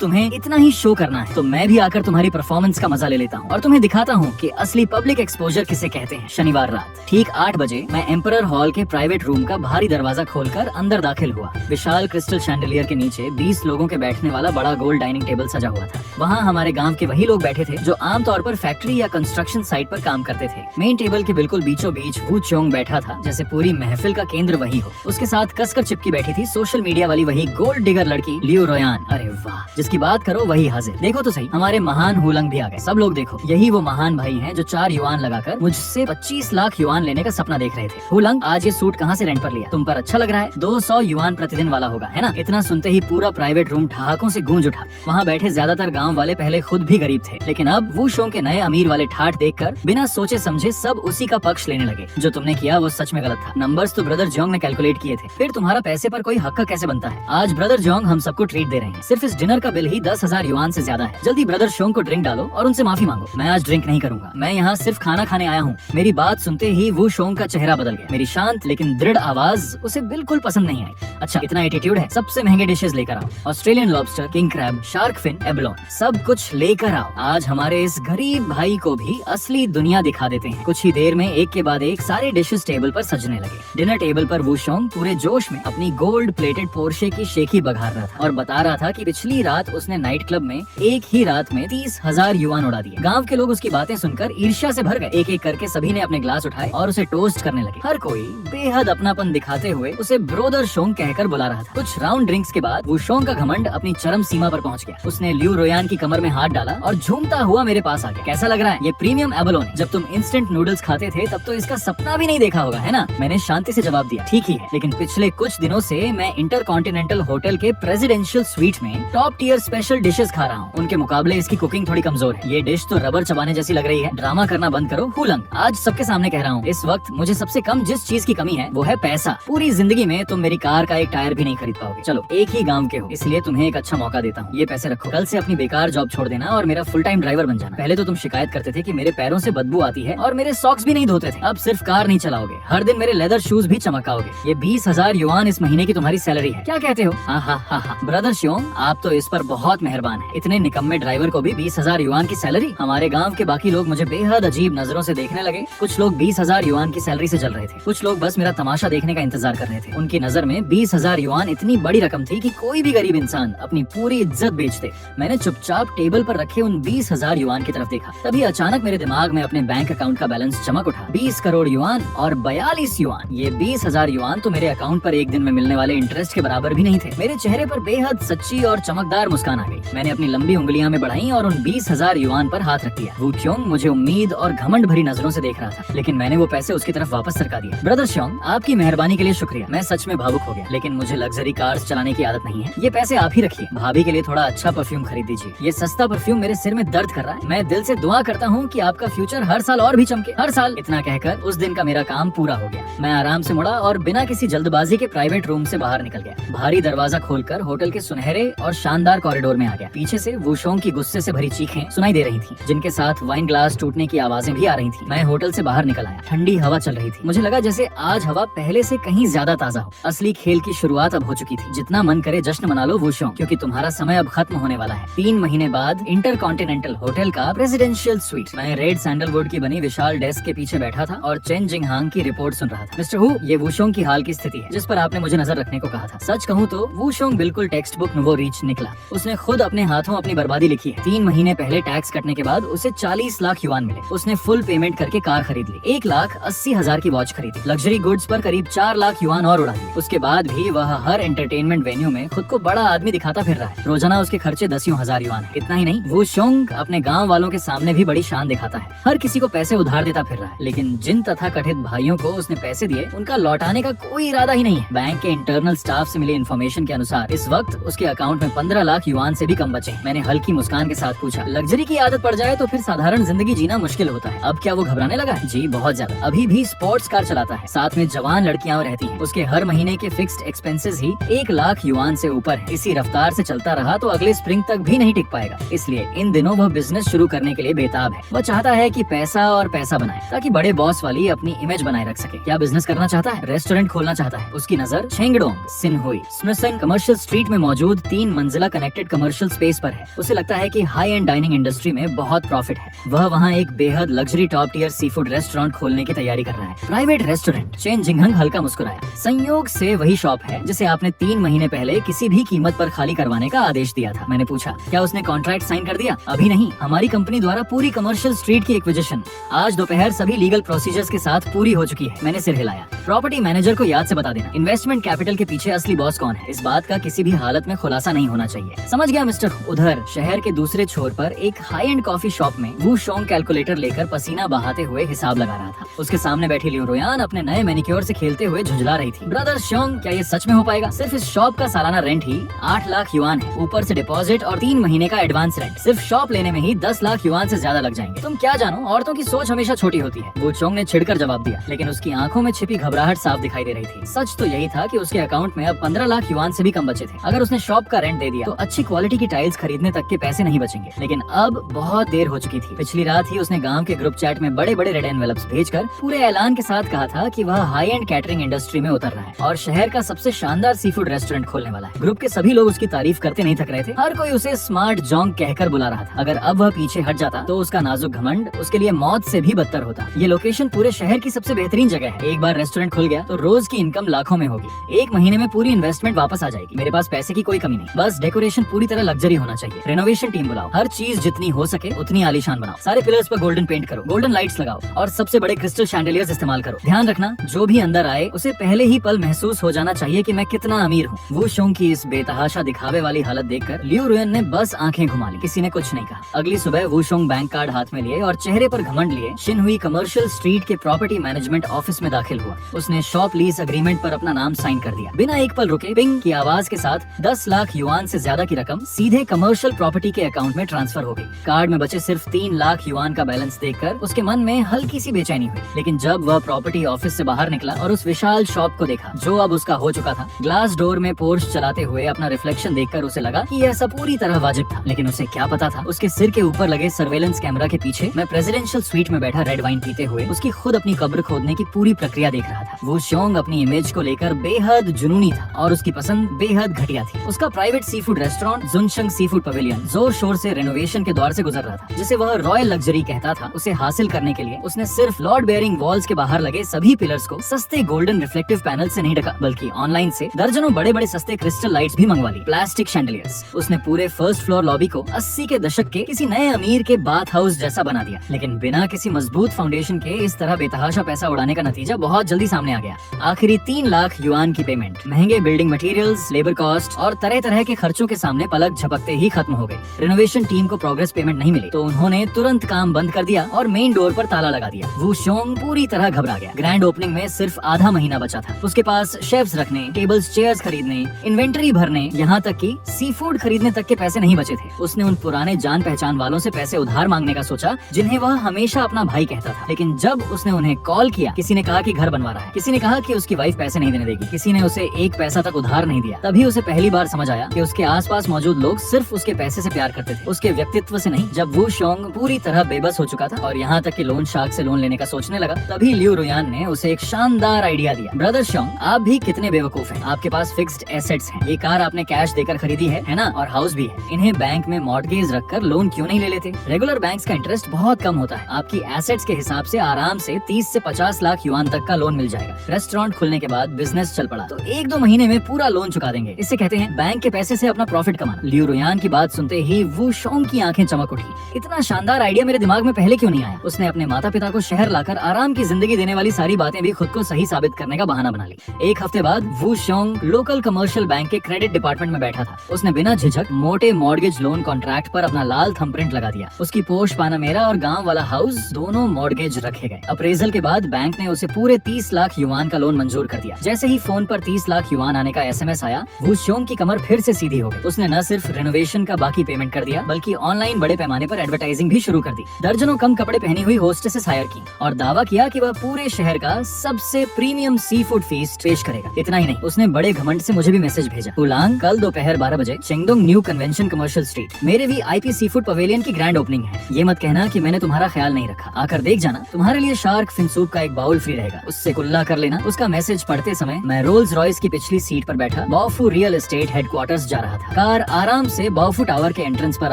तुम्हें इतना ही शो करना है तो मैं भी आकर तुम्हारी परफॉर्मेंस का मजा ले लेता हूँ और तुम्हें दिखाता हूँ कि असली पब्लिक एक्सपोजर किसे कहते हैं। शनिवार रात ठीक 8 बजे मैं एम्परर हॉल के प्राइवेट रूम का भारी दरवाजा खोलकर अंदर दाखिल हुआ। विशाल क्रिस्टल शैंडलियर के नीचे 20 लोगों के बैठने वाला बड़ा गोल डाइनिंग टेबल सजा हुआ था। वहाँ हमारे गांव के वही लोग बैठे थे जो आमतौर पर फैक्ट्री या कंस्ट्रक्शन साइट पर काम करते थे। मेन टेबल के बिल्कुल बीचों बीच वू चोंग बैठा था, जैसे पूरी महफिल का केंद्र वही हो। उसके साथ कसकर चिपकी बैठी थी सोशल मीडिया वाली वही गोल्ड डिगर लड़की लियो रोयान। अरे वाह, जिसकी बात करो वही हाजिर। देखो तो सही, हमारे महान हुलंग भी आ गए। सब लोग देखो, यही वो महान भाई हैं जो 4 युआन लगाकर मुझसे 25 लाख युआन लेने का सपना देख रहे थे। हुलंग, आज ये सूट कहाँ से रेंट पर लिया? तुम पर अच्छा लग रहा है। 200 युआन प्रतिदिन वाला होगा, है ना? इतना सुनते ही पूरा प्राइवेट रूम ठहाकों से गूंज उठा। वहाँ बैठे ज्यादातर गाँव वाले पहले खुद भी गरीब थे, लेकिन अब वू शोंग के नए अमीर वाले ठाठ देखकर बिना सोचे समझे सब उसी का पक्ष लेने लगे। जो तुमने किया वो सच में गलत था। नंबर्स तो ब्रदर जोंग ने कैलकुलेट किए थे, फिर तुम्हारा पैसे पर कोई हक कैसे बनता है? आज ब्रदर जोंग हम सबको ट्रीट दे रहे हैं। सिर्फ इस डिनर का बिल ही 10,000 युआन से ज्यादा है। जल्दी ब्रदर शोंग को ड्रिंक डालो और उनसे माफी मांगो। मैं आज ड्रिंक नहीं करूंगा, मैं यहाँ सिर्फ खाना खाने आया हूँ। मेरी बात सुनते ही वू शोंग का चेहरा बदल गया। मेरी शांत लेकिन दृढ़ आवाज उसे बिल्कुल पसंद नहीं आई। अच्छा, इतना एटीट्यूड है? सबसे महंगे डिशेज लेकर आओ। Australian lobster, king crab, shark fin, abalone, सब कुछ लेकर आओ। आज हमारे इस गरीब भाई को भी असली दुनिया दिखा देते हैं। कुछ ही देर में एक के बाद एक सारे डिशेस टेबल पर सजने लगे। डिनर टेबल पर वू शोंग पूरे जोश में अपनी गोल्ड प्लेटेड पोर्शे की शेखी बघार रहा था और बता रहा था कि पिछली रात उसने नाइट क्लब में एक ही रात में 30,000 युआन उड़ा दिए। गांव के लोग उसकी बातें सुनकर ईर्ष्या से भर गए। एक एक करके सभी ने अपने ग्लास उठाए और उसे टोस्ट करने लगे। हर कोई बेहद अपनापन दिखाते हुए उसे ब्रोदर शोंग कहकर बुला रहा था। कुछ राउंड ड्रिंक्स के बाद वू शोंग का घमंड अपनी चरम सीमा पर पहुंच गया। उसने लियो रोयान की कमर में हाथ डाला और झूमता हुआ मेरे पास आ गया। कैसा लग रहा है? ये प्रीमियम एबलोन। जब तुम इंस्टेंट नूडल्स खाते थे तब तो इसका सपना भी नहीं देखा होगा, है ना? मैंने शांति से जवाब दिया, ठीक ही है, लेकिन पिछले कुछ दिनों से मैं इंटरकॉन्टिनेंटल होटल के प्रेसिडेंशियल स्वीट में टॉप टियर स्पेशल डिशेस खा रहा हूँ। उनके मुकाबले इसकी कुकिंग थोड़ी कमजोर है। ये डिश तो रबर चबाने जैसी लग रही है। ड्रामा करना बंद करो हुलंग। आज सबके सामने कह रहा हूँ, इस वक्त मुझे सबसे कम जिस चीज की कमी है वो है पैसा। पूरी जिंदगी में तुम मेरी कार का एक टायर भी नहीं खरीद पाओगे। चलो, एक ही गाँव के हो, इसलिए तुम्हें एक अच्छा मौका देता हूँ। ये पैसे रखो, कल से अपनी बेकार जॉब छोड़ देना और मेरा फुल टाइम ड्राइवर बन जाना। पहले तो तुम शिकायत करते थे कि मेरे पैरों से बदबू आती है और मेरे सॉक्स भी नहीं धोते थे। अब सिर्फ कार नहीं चलाओगे, हर दिन मेरे लेदर शूज भी चमकाओगे। ये 20,000 युआन इस महीने की तुम्हारी सैलरी है। क्या कहते हो? हाँ। ब्रदर श्योंग, आप तो इस पर बहुत मेहरबान है। इतने निकम्मे ड्राइवर को भी 20,000 युआन की सैलरी? हमारे गाँव के बाकी लोग मुझे बेहद अजीब नजरों से देखने लगे। कुछ लोग 20,000 युआन की सैलरी से जल रहे थे, कुछ लोग बस मेरा तमाशा देखने का इंतजार कर रहे थे। उनकी नजर में 20,000 युआन इतनी बड़ी रकम थी कि कोई भी गरीब इंसान अपनी पूरी इज्जत बेच दे। मैंने चुपचाप टेबल पर रखे उन 20,000 युआन की तरफ देखा। तभी अचानक मेरे दिमाग में अपने बैंक अकाउंट का बैलेंस चमक उठा। 20 करोड़ युआन और 42 युआन। ये 20,000 युआन तो मेरे अकाउंट पर एक दिन में मिलने वाले इंटरेस्ट के बराबर भी नहीं थे। मेरे चेहरे पर बेहद सच्ची और चमकदार मुस्कान आ गई। मैंने अपनी लंबी उंगलियां में बढ़ाई और उन 20,000 युआन पर हाथ रख दिया। वू चोंग मुझे उम्मीद और घमंड भरी नजरों से देख रहा था, लेकिन मैंने वो पैसे उसकी तरफ वापस सरका दिए। ब्रदर श्योंग, आपकी मेहरबानी के लिए शुक्रिया। मैं सच में भावुक हो गया, लेकिन मुझे लग्जरी कार्स चलाने की आदत नहीं है। ये पैसे आप ही रखिए। भाभी के लिए थोड़ा अच्छा परफ्यूम खरीद दीजिए। ये सस्ता परफ्यूम मेरे सिर में दर्द कर रहा है। मैं दिल से दुआ करता हूँ कि आपका फ्यूचर हर साल और भी चमके, हर साल। इतना कहकर उस दिन का मेरा काम पूरा हो गया। मैं आराम से मुड़ा और बिना किसी जल्दबाजी के प्राइवेट रूम से बाहर निकल गया। भारी दरवाजा खोलकर होटल के सुनहरे और शानदार कॉरिडोर में आ गया। पीछे से वू शोंग की गुस्से से भरी चीखें सुनाई दे रही थी, जिनके साथ वाइन ग्लास टूटने की आवाजें भी आ रही थी। मैं होटल से बाहर निकल आया। ठंडी हवा चल रही थी। मुझे लगा जैसे आज हवा पहले से कहीं ज्यादा ताजा हो। असली खेल की शुरुआत अब हो चुकी थी। जितना मन करे जश्न मना लो वू शोंग, क्योंकि तुम्हारा समय अब खत्म होने वाला है। 3 महीने बाद इंटरकॉन्टिनेंटल होटल का प्रेसिडेंशियल स्वीट। मैं रेड सैंडलवुड की बनी विशाल डेस्क के पीछे बैठा था और चेन जिंगहांग की रिपोर्ट सुन रहा था। मिस्टर हु, ये वू शोंग की हाल की स्थिति है जिस पर आपने मुझे नजर रखने को कहा था। सच कहूँ तो वू शोंग बिल्कुल टेक्स्ट बुक नवो रीच निकला। उसने खुद अपने हाथों अपनी बर्बादी लिखी है। 3 महीने पहले टैक्स कटने के बाद उसे 40 लाख युआन मिले। उसने फुल पेमेंट करके कार खरीद ली। 1,80,000 की वॉच खरीदी। लग्जरी गुड्स पर करीब 4 लाख युआन और उड़ा दिए। उसके बाद भी वह हर एंटरटेनमेंट वेन्यू में खुद को बड़ा आदमी दिखाता फिर रहा है। रोजाना उसके खर्चे 10,000 युआन है। इतना ही नहीं, वू शोंग अपने गाँव वालों के सामने भी बड़ी शान दिखाता है। हर किसी को पैसे उधार देता फिर रहा है, लेकिन जिन तथा कथित भाइयों को उसने पैसे दिए उनका लौटाने का कोई इरादा ही नहीं है। बैंक के इंटरनल स्टाफ से मिली इन्फॉर्मेशन के अनुसार इस वक्त उसके अकाउंट में 15 लाख युआन से भी कम बचे। मैंने हल्की मुस्कान के साथ पूछा, लग्जरी की आदत पड़ जाए तो फिर साधारण जिंदगी जीना मुश्किल होता है। अब क्या वो घबराने लगा है? जी बहुत ज्यादा। अभी भी स्पोर्ट्स कार चलाता है, साथ में जवान लड़कियां रहती हैं। उसके हर महीने के फिक्स्ड एक्सपेंसेस ही 1 लाख युआन से ऊपर है। इसी रफ्तार से चलता रहा तो अगले स्प्रिंग तक भी नहीं टिक पाएगा। इसलिए इन दिनों वह बिजनेस शुरू करने के लिए बेताब है। वह चाहता है कि पैसा और पैसा बनाए ताकि बड़े बॉस वाली अपनी इमेज बनाए रख सके। क्या बिजनेस करना चाहता है? रेस्टोरेंट खोलना चाहता है। उसकी नजर छेंगडोंग, सिनहुई, स्मिसन लेकिन कमर्शियल स्ट्रीट में मौजूद 3 मंजिला कनेक्टेड कमर्शियल स्पेस पर है। उसे लगता है कि हाई एंड डाइनिंग इंडस्ट्री में बहुत प्रॉफिट है। वह वहाँ एक बेहद luxury top tier sea food restaurant खोलने की तैयारी कर रहा है। प्राइवेट रेस्टोरेंट चेन जिंगहंग हल्का मुस्कुराया। संयोग से वही शॉप है जिसे आपने 3 महीने पहले किसी भी कीमत पर खाली करवाने का आदेश दिया था। मैंने पूछा, क्या उसने कॉन्ट्रैक्ट साइन कर दिया? अभी नहीं, हमारी कंपनी द्वारा पूरी कमर्शियल स्ट्रीट की एक्विजिशन आज दोपहर सभी लीगल प्रोसीजर्स के साथ पूरी हो चुकी है। मैंने सिर हिलाया। प्रॉपर्टी मैनेजर को याद से बता देना, इन्वेस्टमेंट कैपिटल के पीछे असली बॉस कौन है, इस बात का किसी भी हालत में खुलासा नहीं होना चाहिए। समझ गया मिस्टर। उधर शहर के दूसरे छोर पर एक हाई एंड कॉफी शॉप में वू शोंग कैलकुलेटर लेकर पसीना बहाते हुए हिसाब लगा रहा था। उसके सामने बैठी लियो रोयान अपने नए मैनिक्योर से खेलते हुए झुंझला रही थी। ब्रदर शोंग, क्या ये सच में हो पाएगा? सिर्फ इस शॉप का सालाना रेंट ही 8 लाख युआन है, ऊपर से डिपॉजिट और 3 महीने का एडवांस रेंट। सिर्फ शॉप लेने में ही 10 लाख युआन से ज्यादा लग जाएंगे। तुम क्या जानो, औरतों की सोच हमेशा छोटी होती है। वू शोंग ने छिड़कर जवाब दिया, लेकिन उसकी आंखों में छिपी घबराहट साफ दिखाई दे रही थी। सच तो यही था कि उसके अकाउंट में अब 15 लाख युआन से भी कम बचे थे। अगर उसने शॉप का रेंट दे दिया तो अच्छी क्वालिटी की टाइल्स खरीदने तक के पैसे नहीं बचेंगे। लेकिन अब बहुत देर हो चुकी थी। पिछली रात ही उसने गांव के ग्रुप चैट में बड़े बड़े रेड एनवेलप्स भेजकर पूरे ऐलान के साथ कहा था कि वह हाई एंड कैटरिंग इंडस्ट्री में उतर रहा है और शहर का सबसे शानदार सी फूड रेस्टोरेंट खोलने वाला है। ग्रुप के सभी लोग उसकी तारीफ करते नहीं थक रहे थे। हर कोई उसे स्मार्ट जोंग कहकर बुला रहा था। अगर अब वह पीछे हट जाता तो उसका नाजुक घमंड उसके लिए मौत से भी बदतर होता। ये लोकेशन पूरे शहर की सबसे बेहतरीन जगह है। एक बार रेस्टोरेंट खुल गया तो रोज की इनकम लाखों में होगी। 1 महीने में पूरी इन्वेस्टमेंट वापस आ जाएगी। मेरे पास पैसे की कोई कमी नहीं, बस डेकोरेशन पूरी तरह लग्जरी होना चाहिए। रेनोवेशन टीम बुलाओ, हर चीज जितनी हो सके उतनी आलीशान बनाओ। सारे पिलर्स पर गोल्डन पेंट करो, गोल्डन लाइट्स लगाओ और सबसे बड़े क्रिस्टल शैंडलियर्स इस्तेमाल करो। ध्यान रखना, जो भी अंदर आए उसे पहले ही पल महसूस हो जाना चाहिए कि मैं कितना अमीर हूँ। वो शोंग की इस बेतहाशा दिखावे वाली हालत देखकर लियो रुयन ने बस आंखें घुमा ली। किसी ने कुछ नहीं कहा। अगली सुबह वो शोंग बैंक कार्ड हाथ में लिए और चेहरे पर घमंड लिए शिनहुई कमर्शियल स्ट्रीट के प्रॉपर्टी मैनेजमेंट ऑफिस में दाखिल हुआ। उसने शॉप लीज अग्रीमेंट पर अपना नाम साइन कर दिया। बिना एक पल रुके पिंग की आवाज के साथ 10 लाख युआन से ज्यादा की रकम सीधे कमर्शियल प्रॉपर्टी के अकाउंट में ट्रांसफर हो गई। कार्ड में बचे सिर्फ 3 लाख युआन का बैलेंस देखकर उसके मन में हल्की सी बेचैनी हुई। लेकिन जब वह प्रॉपर्टी ऑफिस से बाहर निकला और उस विशाल शॉप को देखा जो अब उसका हो चुका था, ग्लास डोर में पोर्श चलाते हुए अपना रिफ्लेक्शन देखकर उसे लगा कि यह सब पूरी तरह वाजिब था। लेकिन उसे क्या पता था, उसके सिर के ऊपर लगे सर्वेलेंस कैमरा के पीछे मैं प्रेसिडेंशियल स्वीट में बैठा रेड वाइन पीते हुए उसकी खुद अपनी कब्र खोदने की पूरी प्रक्रिया देख रहा था। वो शोंग अपनी इमेज को लेकर बेहद जुनूनी था और उसकी पसंद बेहद घटिया थी। उसका private sea food restaurant जुनशंग sea food pavilion जोर शोर से रेनोवेशन के दौर से गुजर रहा था, जिसे वह रॉयल लग्जरी कहता था। उसे हासिल करने के लिए उसने सिर्फ लॉर्ड बेयरिंग वॉल्स के बाहर लगे सभी पिलर्स को सस्ते गोल्डन रिफ्लेक्टिव पैनल से नहीं ढका, बल्कि ऑनलाइन से दर्जनों बड़े बड़े सस्ते क्रिस्टल लाइट्स भी मंगवा ली। Plastic chandeliers. उसने पूरे फर्स्ट फ्लोर लॉबी को 80 के दशक के किसी नए अमीर के बाथ हाउस जैसा बना दिया। लेकिन बिना किसी मजबूत फाउंडेशन के इस तरह बेतहाशा पैसा उड़ाने का नतीजा बहुत जल्दी सामने आ गया। आखिरी 3 लाख युआन की पेमेंट महंगे बिल्डिंग मटेरियल्स, लेबर कॉस्ट और तरह तरह के खर्चों के सामने पलक झपकते ही खत्म हो गई। रेनोवेशन टीम को प्रोग्रेस पेमेंट नहीं मिली तो उन्होंने तुरंत काम बंद कर दिया और मेन डोर पर ताला लगा दिया। वो शोंग पूरी तरह घबरा गया। ग्रैंड ओपनिंग में सिर्फ आधा महीना बचा था। उसके पास शेफ्स रखने, टेबल्स चेयर्स खरीदने, इन्वेंटरी भरने, यहाँ तक कि सी फूड खरीदने तक के पैसे नहीं बचे थे। उसने उन पुराने जान पहचान वालों से पैसे उधार मांगने का सोचा जिन्हें वह हमेशा अपना भाई कहता था। लेकिन जब उसने उन्हें कॉल किया, किसी ने कहा कि घर बनवा रहा है, किसी ने कहा कि उसकी वाइफ पैसे नहीं देने देगी, किसी ने उसे 1 पैसा तक उधार नहीं दिया। तभी उसे पहली बार समझ आया कि उसके आसपास मौजूद लोग सिर्फ उसके पैसे से प्यार करते थे, उसके व्यक्तित्व से नहीं। जब वो शोंग पूरी तरह बेबस हो चुका था और यहाँ तक कि लोन शार्क से लोन लेने का सोचने लगा, तभी लियो रुयान ने उसे एक शानदार आइडिया दिया। ब्रदर शोंग, आप भी कितने बेवकूफ हैं। आपके पास फिक्स्ड एसेट्स हैं। ये कार आपने कैश देकर खरीदी है ना? और हाउस भी है। इन्हें बैंक में मॉर्टगेज रखकर लोन क्यों नहीं ले लेते? रेगुलर बैंक्स का इंटरेस्ट बहुत कम होता है। आपकी एसेट्स के हिसाब से आराम से 30 से 50 लाख युआन तक का लोन मिल जाएगा। रेस्टोरेंट खुलने के बाद बिजनेस चल पड़ा तो 1-2 महीने में पूरा लोन चुका देंगे। इसे कहते हैं बैंक के पैसे से अपना प्रॉफिट कमाना। लियो रुयान की बात सुनते ही वो शोंग की आंखें चमक उठी। इतना शानदार आइडिया मेरे दिमाग में पहले क्यों नहीं आया? उसने अपने माता पिता को शहर लाकर आराम की जिंदगी देने वाली सारी बातें भी खुद को सही साबित करने का बहाना बना ली। 1 हफ्ते बाद वो शोंग लोकल कमर्शियल बैंक के क्रेडिट डिपार्टमेंट में बैठा था। उसने बिना झिझक मोटे मॉर्गेज लोन कॉन्ट्रैक्ट पर अपना लाल थंबप्रिंट लगा दिया। उसकी पोश पानामेरा और गांव वाला हाउस दोनों मॉर्गेज रखे गए। अप्रेजल के बाद बैंक ने उसे पूरे 30 लाख युआन का लोन मंजूर कर दिया। जैसे ही फोन पर 30 लाख युआन आने का SMS आया, वो शोंग की कमर फिर से सीधी हो गई। उसने न सिर्फ रेनोवेशन का बाकी पेमेंट कर दिया बल्कि ऑनलाइन बड़े पैमाने पर एडवर्टाइजिंग भी शुरू कर दी। दर्जनों कम कपड़े पहनी हुई होस्टेसेस हायर की और दावा किया कि वह पूरे शहर का सबसे प्रीमियम सी फूड फीस्ट पेश करेगा। इतना ही नहीं, उसने बड़े घमंड से मुझे भी मैसेज भेजा। उलांग, कल दोपहर 12 बजे चेंगडोंग न्यू कन्वेंशन कमर्शियल स्ट्रीट मेरे VIP सी फूड पवेलियन की ग्रैंड ओपनिंग है। ये मत कहना कि मैंने तुम्हारा ख्याल नहीं रखा। आकर देख जाना, तुम्हारे लिए शार्क फिन सूप का एक बाउल फ्री रहेगा। उससे कुल्ला कर लेना। उसका मैसेज पढ़ते समय मैं रोल्स रॉयस की पिछली सीट पर बैठा बैठा बाओफू रियल एस्टेट हेडक्वार्टर्स जा रहा था। कार आराम से बाओफू टावर के एंट्रेंस पर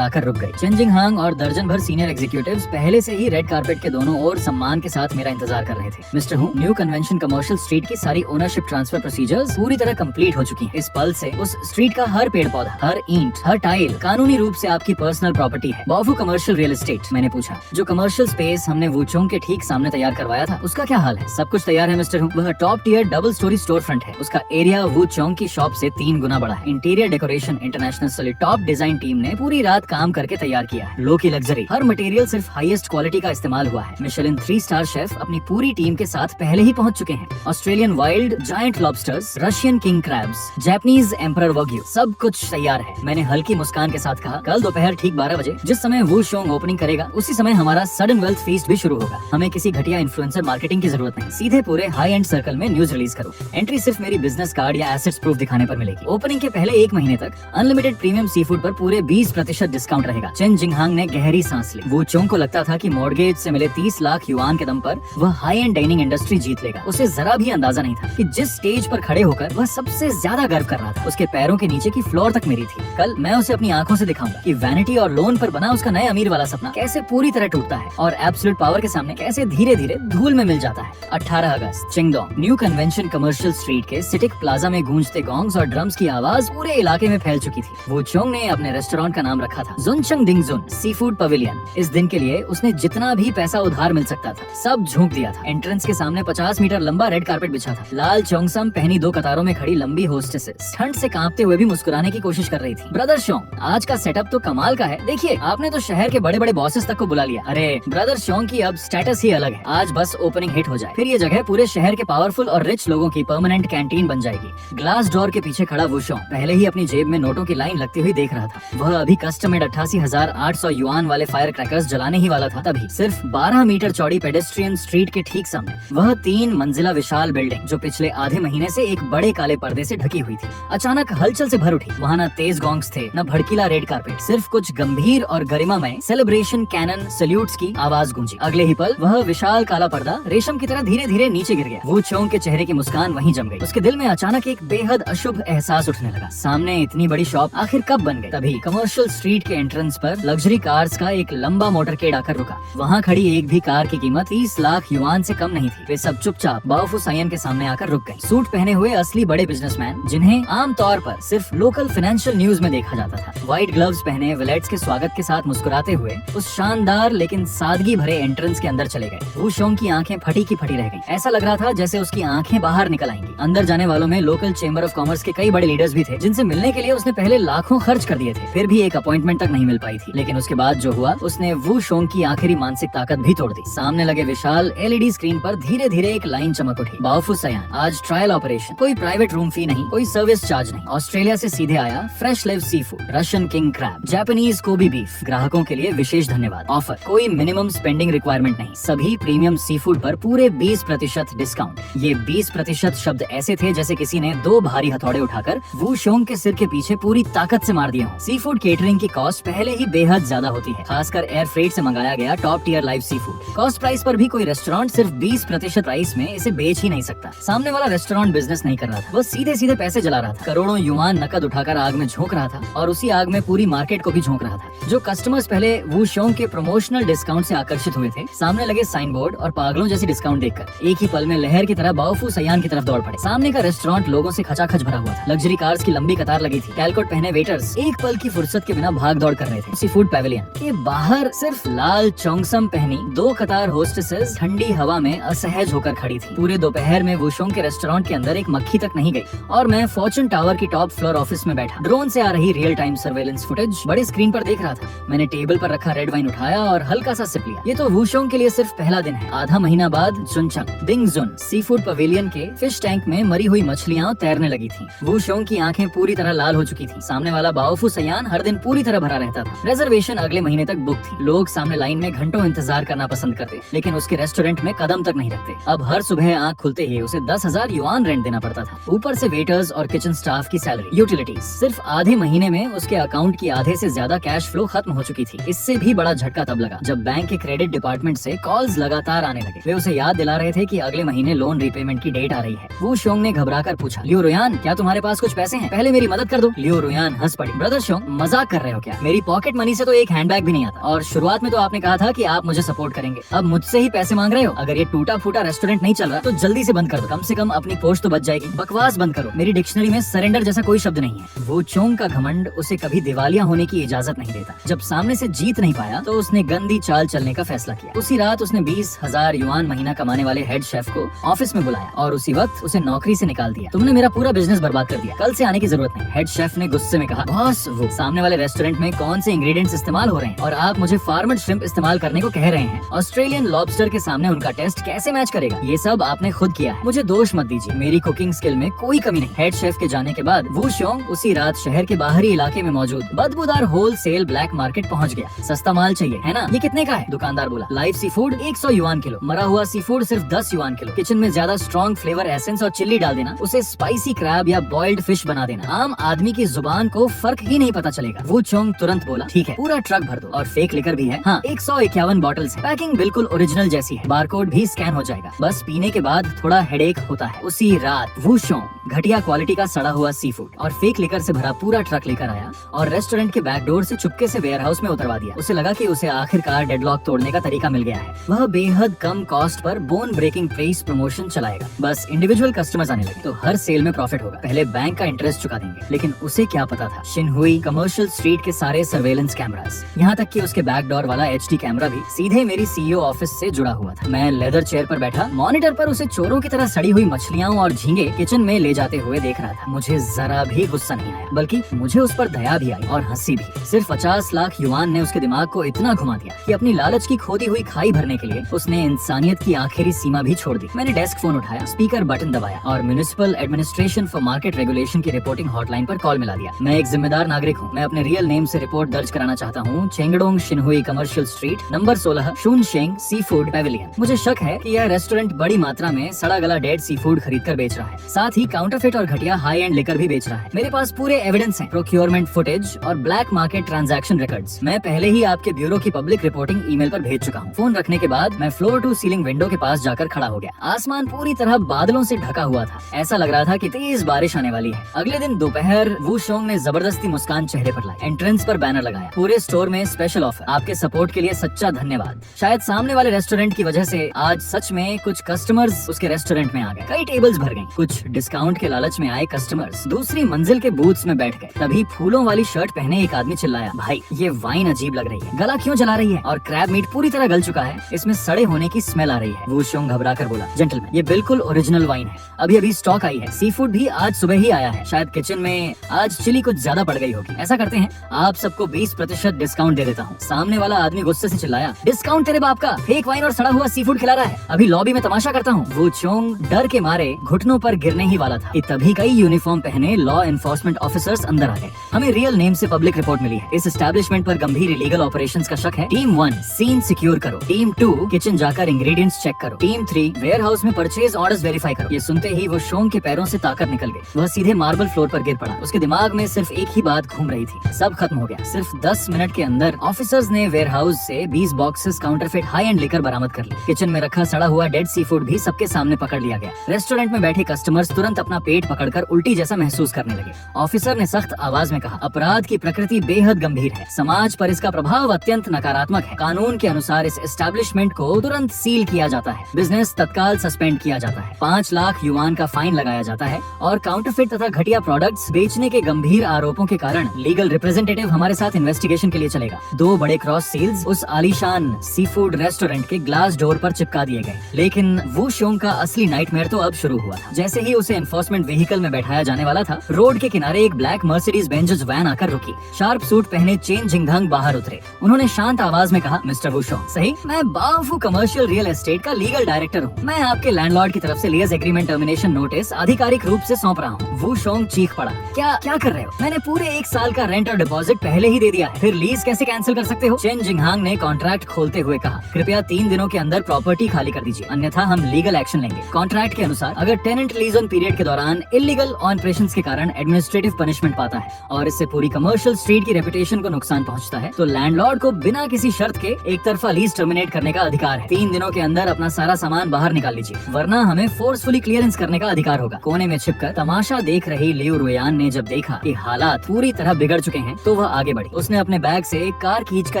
आकर रुक गई। चेन जिंगहांग और दर्जन भर सीनियर एग्जीक्यूटिव्स पहले से ही रेड कारपेट के दोनों ओर सम्मान के साथ मेरा इंतजार कर रहे थे। मिस्टर हूँ, न्यू कन्वेंशन कमर्शियल स्ट्रीट की सारी ओनरशिप ट्रांसफर प्रोसीजर्स पूरी तरह कंप्लीट हो चुकी हैं। इस पल से उस स्ट्रीट का हर पेड़ पौधा, हर ईंट, हर टाइल कानूनी रूप से आपकी पर्सनल प्रॉपर्टी है। बाओफू कमर्शियल रियल एस्टेट। मैंने पूछा, जो कमर्शियल स्पेस हमने वुचोंग के ठीक सामने तैयार करवाया था उसका क्या हाल है? सब कुछ तैयार है मिस्टर हूँ। वह top tier double story store front है। उसका एरिया वुचोंग की शॉप से 3 गुना बड़ा है। इंटीरियर डेकोरेशन इंटरनेशनल से टॉप डिजाइन टीम ने पूरी रात काम करके तैयार किया है। लो की लग्जरी, हर मटेरियल सिर्फ हाईएस्ट क्वालिटी का इस्तेमाल हुआ है। मिशेलिन 3 स्टार शेफ अपनी पूरी टीम के साथ पहले ही पहुंच चुके हैं। Australian wild giant lobsters, Russian king crabs, Japanese emperor wagyu, सब कुछ तैयार है। मैंने हल्की मुस्कान के साथ कहा, कल दोपहर ठीक 12 बजे जिस समय वुचोंग ओपनिंग करेगा उसी समय हमारा सडन वेल्थ फीस्ट भी शुरू होगा। हमें किसी घटिया इन्फ्लुएंसर मार्केटिंग की जरूरत नहीं, सीधे पूरे हाई एंड सर्कल में न्यूज रिलीज करो। एंट्री सिर्फ मेरी बिजनेस कार्ड या एसेट्स प्रूफ दिखाने पर मिलेगी। ओपनिंग के पहले 1 महीने तक अनलिमिटेड प्रीमियम सी फूड पर पूरे 20% डिस्काउंट रहेगा। चेन जिंगहांग ने गहरी सांस ली। वुचोंग को लगता था कि मॉर्गेज से मिले 30 लाख युआन के दम पर वह हाई एंड डाइनिंग इंडस्ट्री जीत लेगा। उसे जरा भी अंदाजा नहीं था कि जिस स्टेज पर खड़े होकर वह सबसे ज्यादा गर्व कर रहा था उसके पैरों के नीचे की फ्लोर तक मेरी थी। कल मैं उसे अपनी आंखों से दिखाऊंगा कि वैनिटी और लोन पर बना उसका नए अमीर वाला सपना कैसे पूरी तरह टूटता है और एब्सोल्यूट पावर के सामने कैसे धीरे धीरे धूल में मिल जाता है। 18 अगस्त, चिंगडोंग न्यू कन्वेंशन कमर्शियल स्ट्रीट के सिटिक प्लाजा में गूंजते गॉन्ग्स और ड्रम्स की आवाज पूरे इलाके में फैल चुकी थी। वुचोंग ने अपने रेस्टोरेंट का नाम रखा था जुनचंग डिंगजुन सी फूड पवेलियन। इस दिन के लिए उसने जितना भी पैसा उधार मिल सकता था सब झोंक दिया था। एंट्रेंस के सामने 50 मीटर लंबा रेड कारपेट बिछा था। लाल चोंगसम पहनी 2 कतारों में खड़ी लंबी होस्टेसेस ठंड से कांपते हुए भी मुस्कुराने की कोशिश कर रही थी। ब्रदर शोंग, आज का सेटअप तो कमाल का है। देखिए, आपने तो शहर के बड़े बड़े बॉसेस तक को बुला लिया। अरे ब्रदर शोंग की अब स्टेटस ही अलग है। आज बस ओपनिंग हिट हो जाए, फिर ये जगह पूरे शहर के पावरफुल और रिच लोगों की परमानेंट कैंटीन बन जाएगी। ग्लास डोर के पीछे खड़ा वुचोंग पहले ही अपनी जेब में नोटों की लाइन लगती हुई देख रहा था। वह अभी कस्टमेड 88,800 युआन वाले फायर क्रैकर्स जलाने ही वाला था। तभी सिर्फ 12 मीटर चौड़ी पेडेस्ट्रियन स्ट्रीट के ठीक सामने वह 3 मंजिला विशाल बिल्डिंग जो पिछले आधे महीने से एक बड़े काले पर्दे से ढकी हुई थी अचानक हलचल से भर उठी। वहाँ न तेज गॉन्ग्स थे, न भड़कीला रेड कारपेट, सिर्फ कुछ गंभीर और गरिमामय सेलिब्रेशन कैनन सल्यूट्स की आवाज गूंजी। अगले ही पल वह विशाल काला पर्दा रेशम की तरह धीरे धीरे नीचे गिर गया। वुचोंग के चेहरे की मुस्कान वहीं जम गई। उसके दिल में अचानक एक बेहद अशुभ एहसास उठने लगा। सामने इतनी बड़ी शॉप आखिर कब बन गई? तभी कमर्शियल स्ट्रीट के एंट्रेंस पर लग्जरी कार्स का एक लंबा मोटरकेड आकर रुका। वहाँ खड़ी एक भी कार की कीमत 30 लाख युआन से कम नहीं थी। वे सब चुपचाप बाओफू सायन के सामने आकर रुक गए। सूट पहने हुए असली बड़े बिजनेसमैन जिन्हें आम तौर पर सिर्फ लोकल फाइनेंशियल न्यूज में देखा जाता था, व्हाइट ग्लव्स पहने विलेट्स के स्वागत के साथ मुस्कुराते हुए उस शानदार लेकिन सादगी भरे एंट्रेंस के अंदर चले गए। वुचोंग की आंखें फटी की फटी रह गईं। ऐसा लग रहा था जैसे उसकी आंखें बाहर निकल आएंगी। अंदर जाने वालों में लोकल चेंबर ऑफ कॉमर्स के कई बड़े लीडर्स भी थे जिनसे मिलने के लिए उसने पहले लाखों खर्च कर दिए थे, फिर भी एक अपॉइंटमेंट तक नहीं मिल पाई थी। लेकिन उसके बाद जो हुआ उसने वुचोंग की आखिरी मानसिक ताकत भी तोड़ दी। सामने लगे विशाल एलईडी स्क्रीन पर धीरे धीरे एक लाइन चमक उठी, बाओफू सायन आज ट्रायल ऑपरेशन, कोई प्राइवेट रूम फी नहीं, कोई सर्विस चार्ज नहीं, ऑस्ट्रेलिया से सीधे आया fresh live seafood, Russian king crab, Japanese Kobe beef, ग्राहकों के लिए विशेष धन्यवाद ऑफर, कोई मिनिमम स्पेंडिंग रिक्वायरमेंट नहीं, सभी प्रीमियम सी फूड पर पूरे 20% डिस्काउंट। ये 20% शब्द ऐसे थे जैसे किसी ने 2 भारी हथौड़े उठाकर वुचोंग के सिर के पीछे पूरी ताकत से मार दिए हों। सी फूड केटरिंग की कॉस्ट पहले ही बेहद ज्यादा होती है, खासकर एयर फ्रेट से मंगाया गया top tier live sea food. Cost price पर भी कोई रेस्टोरेंट सिर्फ 20% प्राइस में इसे बेच ही नहीं सकता। सामने वाला रेस्टोरेंट बिजनेस नहीं कर रहा था, वो सीधे सीधे पैसे जला रहा था, करोड़ों युआन नकद उठाकर आग में झोंक रहा था और उसी आग में पूरी मार्केट को भी झोंक रहा था। जो कस्टमर्स पहले वुचोंग के प्रमोशनल डिस्काउंट से आकर्षित हुए थे, सामने लगे साइन बोर्ड और पागलों जैसी डिस्काउंट देखकर एक ही पल में लहर की तरह बाओफू सायन की तरफ दौड़ पड़े। सामने का रेस्टोरेंट लोगों से खचाखच भरा हुआ था। लग्जरी कार्स की लंबी कतार लगी थी। कैलकोट पहने वेटर्स एक पल की फुर्सत के बिना भाग दौड़ कर रहे थे। सी फूड पैवेलियन के बाहर सिर्फ लाल चोंगसम पहनी 2 कतार होस्टेसेस ठंडी हवा में असहज होकर खड़ी थी। पूरे दोपहर में वुचोंग के रेस्टोरेंट के अंदर एक मक्खी तक नहीं गई और मैं फॉर्चून टावर की टॉप फ्लोर ऑफिस में बैठा ड्रोन से आ रही रियल टाइम सर्वेलेंस फुटेज बड़े स्क्रीन पर देख रहा था। मैंने टेबल पर रखा रेड वाइन उठाया और हल्का सा सिप लिया। ये तो वुचोंग के लिए सिर्फ पहला दिन है। आधा महीना बाद जुनचंग डिंगजुन सी फूड पवेलियन के फिश टैंक में मरी हुई मछलियां तैरने लगी थी। वुचोंग की आंखें पूरी तरह लाल हो चुकी थी। सामने वाला बाओफू सायन हर दिन पूरी तरह भरा रहता था। रिजर्वेशन अगले महीने तक बुक थी। लोग सामने लाइन में घंटों इंतजार करना पसंद करते, लेकिन उसके रेस्टोरेंट में कदम तक नहीं रखते। अब हर सुबह आंख खुलते ही उसे 10,000 युआन रेंट देना पड़ता था, ऊपर से वेटर्स और किचन स्टाफ की सैलरी, यूटिलिटीज। सिर्फ आधे महीने में उसके अकाउंट की आधे से ज्यादा कैश फ्लो खत्म हो चुकी थी। इससे भी बड़ा झटका तब लगा जब बैंक के क्रेडिट डिपार्टमेंट से कॉल्स लगातार आने लगे। वे उसे याद दिला रहे थे कि अगले महीने लोन रीपेमेंट की डेट आ रही है। वुचोंग ने घबराकर पूछा, लियो रोयान रुयान, क्या तुम्हारे पास कुछ पैसे हैं? पहले मेरी मदद कर दो। लियो रुयान हंस पड़ी। ब्रदर शोंग, मजाक कर रहे हो क्या? मेरी पॉकेट मनी से तो एक हैंडबैग भी नहीं आता, और शुरुआत में तो आपने कहा था कि आप मुझे सपोर्ट करेंगे, अब मुझसे ही पैसे मांग रहे हो। अगर ये टूटा फूटा रेस्टोरेंट नहीं चल रहा तो जल्दी से बंद कर दो, कम से कम अपनी पोस्ट तो बच जाएगी। बकवास बंद करो, मेरी डिक्शनरी में सरेंडर जैसा कोई शब्द नहीं है। वो चोंग का घमंड उसे कभी दिवालिया होने की इजाजत नहीं देता। जब सामने से जीत नहीं पाया तो उसने गंदी चाल चलने का फैसला किया। उसी रात उसने 20,000 युआन महीना कमाने वाले हेड शेफ को ऑफिस में बुलाया और उसी वक्त उसे नौकरी से निकाल दिया। तुमने मेरा पूरा बिजनेस बर्बाद कर दिया, कल से आने की जरूरत नहीं। हेड शेफ ने गुस्से में कहा, बॉस वो सामने वाले रेस्टोरेंट में कौन से इंग्रेडिएंट्स इस्तेमाल हो रहे हैं और आप मुझे फार्मड श्रिम्प इस्तेमाल करने को कह रहे हैं। ऑस्ट्रेलियन लॉबस्टर के सामने उनका टेस्ट कैसे मैच करेगा? ये सब आपने खुद किया है, मुझे दोष मत दीजिए, मेरी कुकिंग स्किल में कोई कमी नहीं। हेड शेफ के जाने के बाद वू शोंग उसी रात शहर के बाहरी इलाके में मौजूद बदबूदार होलसेल ब्लैक मार्केट पहुंच गया। सस्ता माल चाहिए है ना? ये कितने का है? दुकानदार बोला। Live sea food 100 yuan kilo, मरा हुआ सी फूड सिर्फ 10 युआन किलो। किचन में ज्यादा स्ट्रॉन्ग फ्लेवर एसेंस और चिल्ली डाल देना, उसे स्पाइसी क्रैब या बॉइल्ड फिश बना देना। आम आदमी की जुबान को फर्क ही नहीं पता चलेगा। वो चोंग तुरंत बोला, ठीक है, पूरा ट्रक भर दो, और फेक लिकर भी है। हाँ, 151 बॉटल्स है। पैकिंग बिल्कुल ओरिजिनल जैसी है, बारकोड भी स्कैन हो जाएगा, बस पीने के बाद थोड़ा हेडेक होता है। उसी रात वो चोंग घटिया क्वालिटी का सड़ा हुआ सी फूड और फेक लिकर से भरा पूरा ट्रक लेकर आया और रेस्टोरेंट के बैक डोर से चुपके से वेयर हाउस में उतरवा दिया। उसे लगा कि उसे आखिरकार डेडलॉक तोड़ने का तरीका मिल गया है। वह बेहद कम कॉस्ट पर बोन ब्रेकिंग प्राइस प्रमोशन चलाएगा, बस इंडिविजुअल कस्टमर्स आने लगे तो हर सेल में प्रॉफिट होगा। पहले बैंक का इंटरेस्ट चुका देंगे। लेकिन उसे क्या पता था, शिनहुई कमर्शियल स्ट्रीट के सारे सर्वेलेंस कैमरास, यहाँ तक कि उसके बैक डोर वाला HD कैमरा भी सीधे मेरी CEO ऑफिस से जुड़ा हुआ था। मैं लेदर चेयर पर बैठा मॉनिटर पर उसे चोरों की तरह सड़ी हुई मछलियाँ और झींगे किचन में ले जाते हुए देख रहा था। मुझे जरा भी गुस्सा नहीं आया, बल्कि मुझे उस पर दया भी आई और हंसी भी। सिर्फ 50 लाख युआन ने उसके दिमाग को इतना घुमा दिया कि अपनी लालच की खोदी हुई खाई भरने के लिए उसने इंसानियत की आखिरी सीमा भी छोड़ दी। मैंने डेस्क फोन उठाया, स्पीकर बटन दबाया और municipal administration for market regulation की रिपोर्टिंग हॉटलाइन पर कॉल मिला दिया। मैं एक जिम्मेदार नागरिक हूँ, मैं अपने रियल नेम से रिपोर्ट दर्ज कराना चाहता हूँ। चेंगडोंग शिनहुई commercial street number 16 शूनशेंग sea food pavilion. मुझे शक है कि यह रेस्टोरेंट बड़ी मात्रा में सड़ा गला डेड सी फूड खरीद कर बेच रहा है, साथ ही काउंटरफिट और घटिया हाई एंड लिकर भी बेच रहा है। मेरे पास पूरे एविडेंस हैं, प्रोक्योरमेंट फुटेज और ब्लैक मार्केट ट्रांजैक्शन रिकॉर्ड्स। मैं पहले ही आपके ब्यूरो की पब्लिक रिपोर्टिंग ईमेल पर भेज चुका हूँ। फोन रखने के बाद मैं फ्लोर टू सीलिंग विंडो के पास जाकर खड़ा हो गया। आसमान पूरी तरह बादलों से ढका हुआ था, ऐसा लग रहा था कि तेज बारिश आने वाली है। अगले दिन दोपहर वू शोंग ने जबरदस्ती मुस्कान चेहरे पर लाई। एंट्रेंस पर बैनर लगाया, पूरे स्टोर में स्पेशल ऑफर, आपके सपोर्ट के लिए सच्चा धन्यवाद। शायद सामने वाले रेस्टोरेंट की वजह से आज सच में कुछ कस्टमर्स उसके रेस्टोरेंट में आ गए। कई टेबल्स भर गईं। कुछ डिस्काउंट के लालच में आए कस्टमर्स दूसरी मंजिल के बूथ्स में बैठ गए। तभी फूलों वाली शर्ट पहने एक आदमी चिल्लाया, भाई ये वाइन अजीब लग रही है, गला क्यों जला रही है? और क्रैब मीट पूरी तरह गल चुका है, इसमें सड़े होने की स्मेल आ रही है। वू शोंग घबरा कर बोला, जेंटलमैन ये बिल्कुल ओरिजिनल वाइन है, अभी अभी स्टॉक आई है। सी फूड भी आज सुबह ही आया है, शायद किचन में आज चिली कुछ ज्यादा पड़ गई होगी। ऐसा करते हैं, आप सबको 20% डिस्काउंट दे देता हूँ। सामने वाला आदमी गुस्से से चिल्लाया, डिस्काउंट तेरे बाप का, फेक वाइन और सड़ा हुआ सी फूड खिला रहा है, अभी लॉबी में तमाशा करता हूँ। वो चोंग डर के मारे घुटनों पर गिरने ही वाला था कि तभी कई यूनिफॉर्म पहने लॉ एनफोर्समेंट ऑफिसर्स अंदर आ गए। हमें रियल नेम से पब्लिक रिपोर्ट मिली है, इस एस्टैब्लिशमेंट पर गंभीर इलीगल ऑपरेशंस का शक है। टीम 1 सीन सिक्योर करो, टीम 2 किचन जाकर इंग्रेडिएंट्स चेक करो, टीम 3 वेयर हाउस में परचेज ऑर्डर्स वेरीफाई करो। ये सुनते ही वो शोंग के पैरों से ताकत निकल गई। वह सीधे मार्बल फ्लोर पर गिर पड़ा। उसके दिमाग में सिर्फ एक ही बात घूम रही थी, सब खत्म हो गया। सिर्फ 10 मिनट के अंदर ऑफिसर्स ने वेयर हाउस से 20 boxes counterfeit high and liquor बरामद कर ली। किचन में रखा सड़ा हुआ डेड सी फूड भी सबके सामने पकड़ लिया गया। रेस्टोरेंट में बैठे कस्टमर्स तुरंत अपना पेट पकड़कर उल्टी जैसा महसूस करने लगे। ऑफिसर ने सख्त आवाज में कहा, अपराध की प्रकृति बेहद गंभीर है, समाज पर इसका प्रभाव अत्यंत नकारात्मक है। कानून के अनुसार इस एस्टैब्लिशमेंट को तुरंत सील किया जाता है, बिजनेस तत्काल सस्पेंड किया जाता है, 5 लाख युआन का फाइन लगाया जाता है और काउंटरफिट तथा घटिया प्रोडक्ट्स बेचने के गंभीर आरोपों के कारण लीगल रिप्रेजेंटेटिव हमारे साथ इन्वेस्टिगेशन के लिए चलेगा। 2 बड़े क्रॉस सील्स उस आलीशान सी फूड रेस्टोरेंट के ग्लास डोर पर चिपका दिए गए। लेकिन वू शोंग का असली नाइटमेयर तो अब शुरू हुआ था। जैसे ही उसे एनफोर्समेंट व्हीकल में बैठाया जाने वाला था, रोड के किनारे एक ब्लैक मर्सिडीज बेंज वैन आकर रुकी। शार्प सूट पहने चेन जिंगधांग बाहर उतरे। उन्होंने शांत आवाज में कहा, मिस्टर वू शोंग, सही, मैं बावफू कमर्शियल रियल एस्टेट का लीगल डायरेक्टर हूँ। मैं आपके लैंडलॉर्ड की तरफ से लीज एग्रीमेंट टर्मिनेशन नोटिस आधिकारिक रूप से सौंप रहा हूँ। वू शोंग चीख पड़ा, क्या क्या कर रहे हो? मैंने पूरे 1 साल का रेंट और डिपॉजिट पहले ही दे दिया है, फिर लीज कैसे कैंसिल कर सकते हो? चेन जिंगहांग ने कॉन्ट्रैक्ट खोलते हुए कहा, कृपया 3 दिनों के अंदर प्रॉपर्टी खाली कर दीजिए, अन्यथा हम लीगल एक्शन लेंगे। कॉन्ट्रैक्ट के अनुसार अगर टेनेंट लीज ऑन पीरियड के दौरान इलीगल ऑपरेशंस के कारण एडमिनिस्ट्रेटिव पनिशमेंट पाता है और इससे पूरी कमर्शियल स्ट्रीट की रेपुटेशन को नुकसान पहुंचता है, तो लैंडलॉर्ड को बिना किसी शर्त के एक तरफा लीज टर्मिनेट करने का अधिकार है। 3 दिनों के अंदर अपना सारा सामान बाहर निकाल लीजिए, वरना हमें फोर्सफुली क्लियरेंस करने का अधिकार होगा। कोने में छिपकर तमाशा देख रही लियू रुयान ने जब देखा कि हालात पूरी तरह बिगड़ चुके हैं तो वह आगे बढ़ी। उसने अपने बैग से एक कार कीज का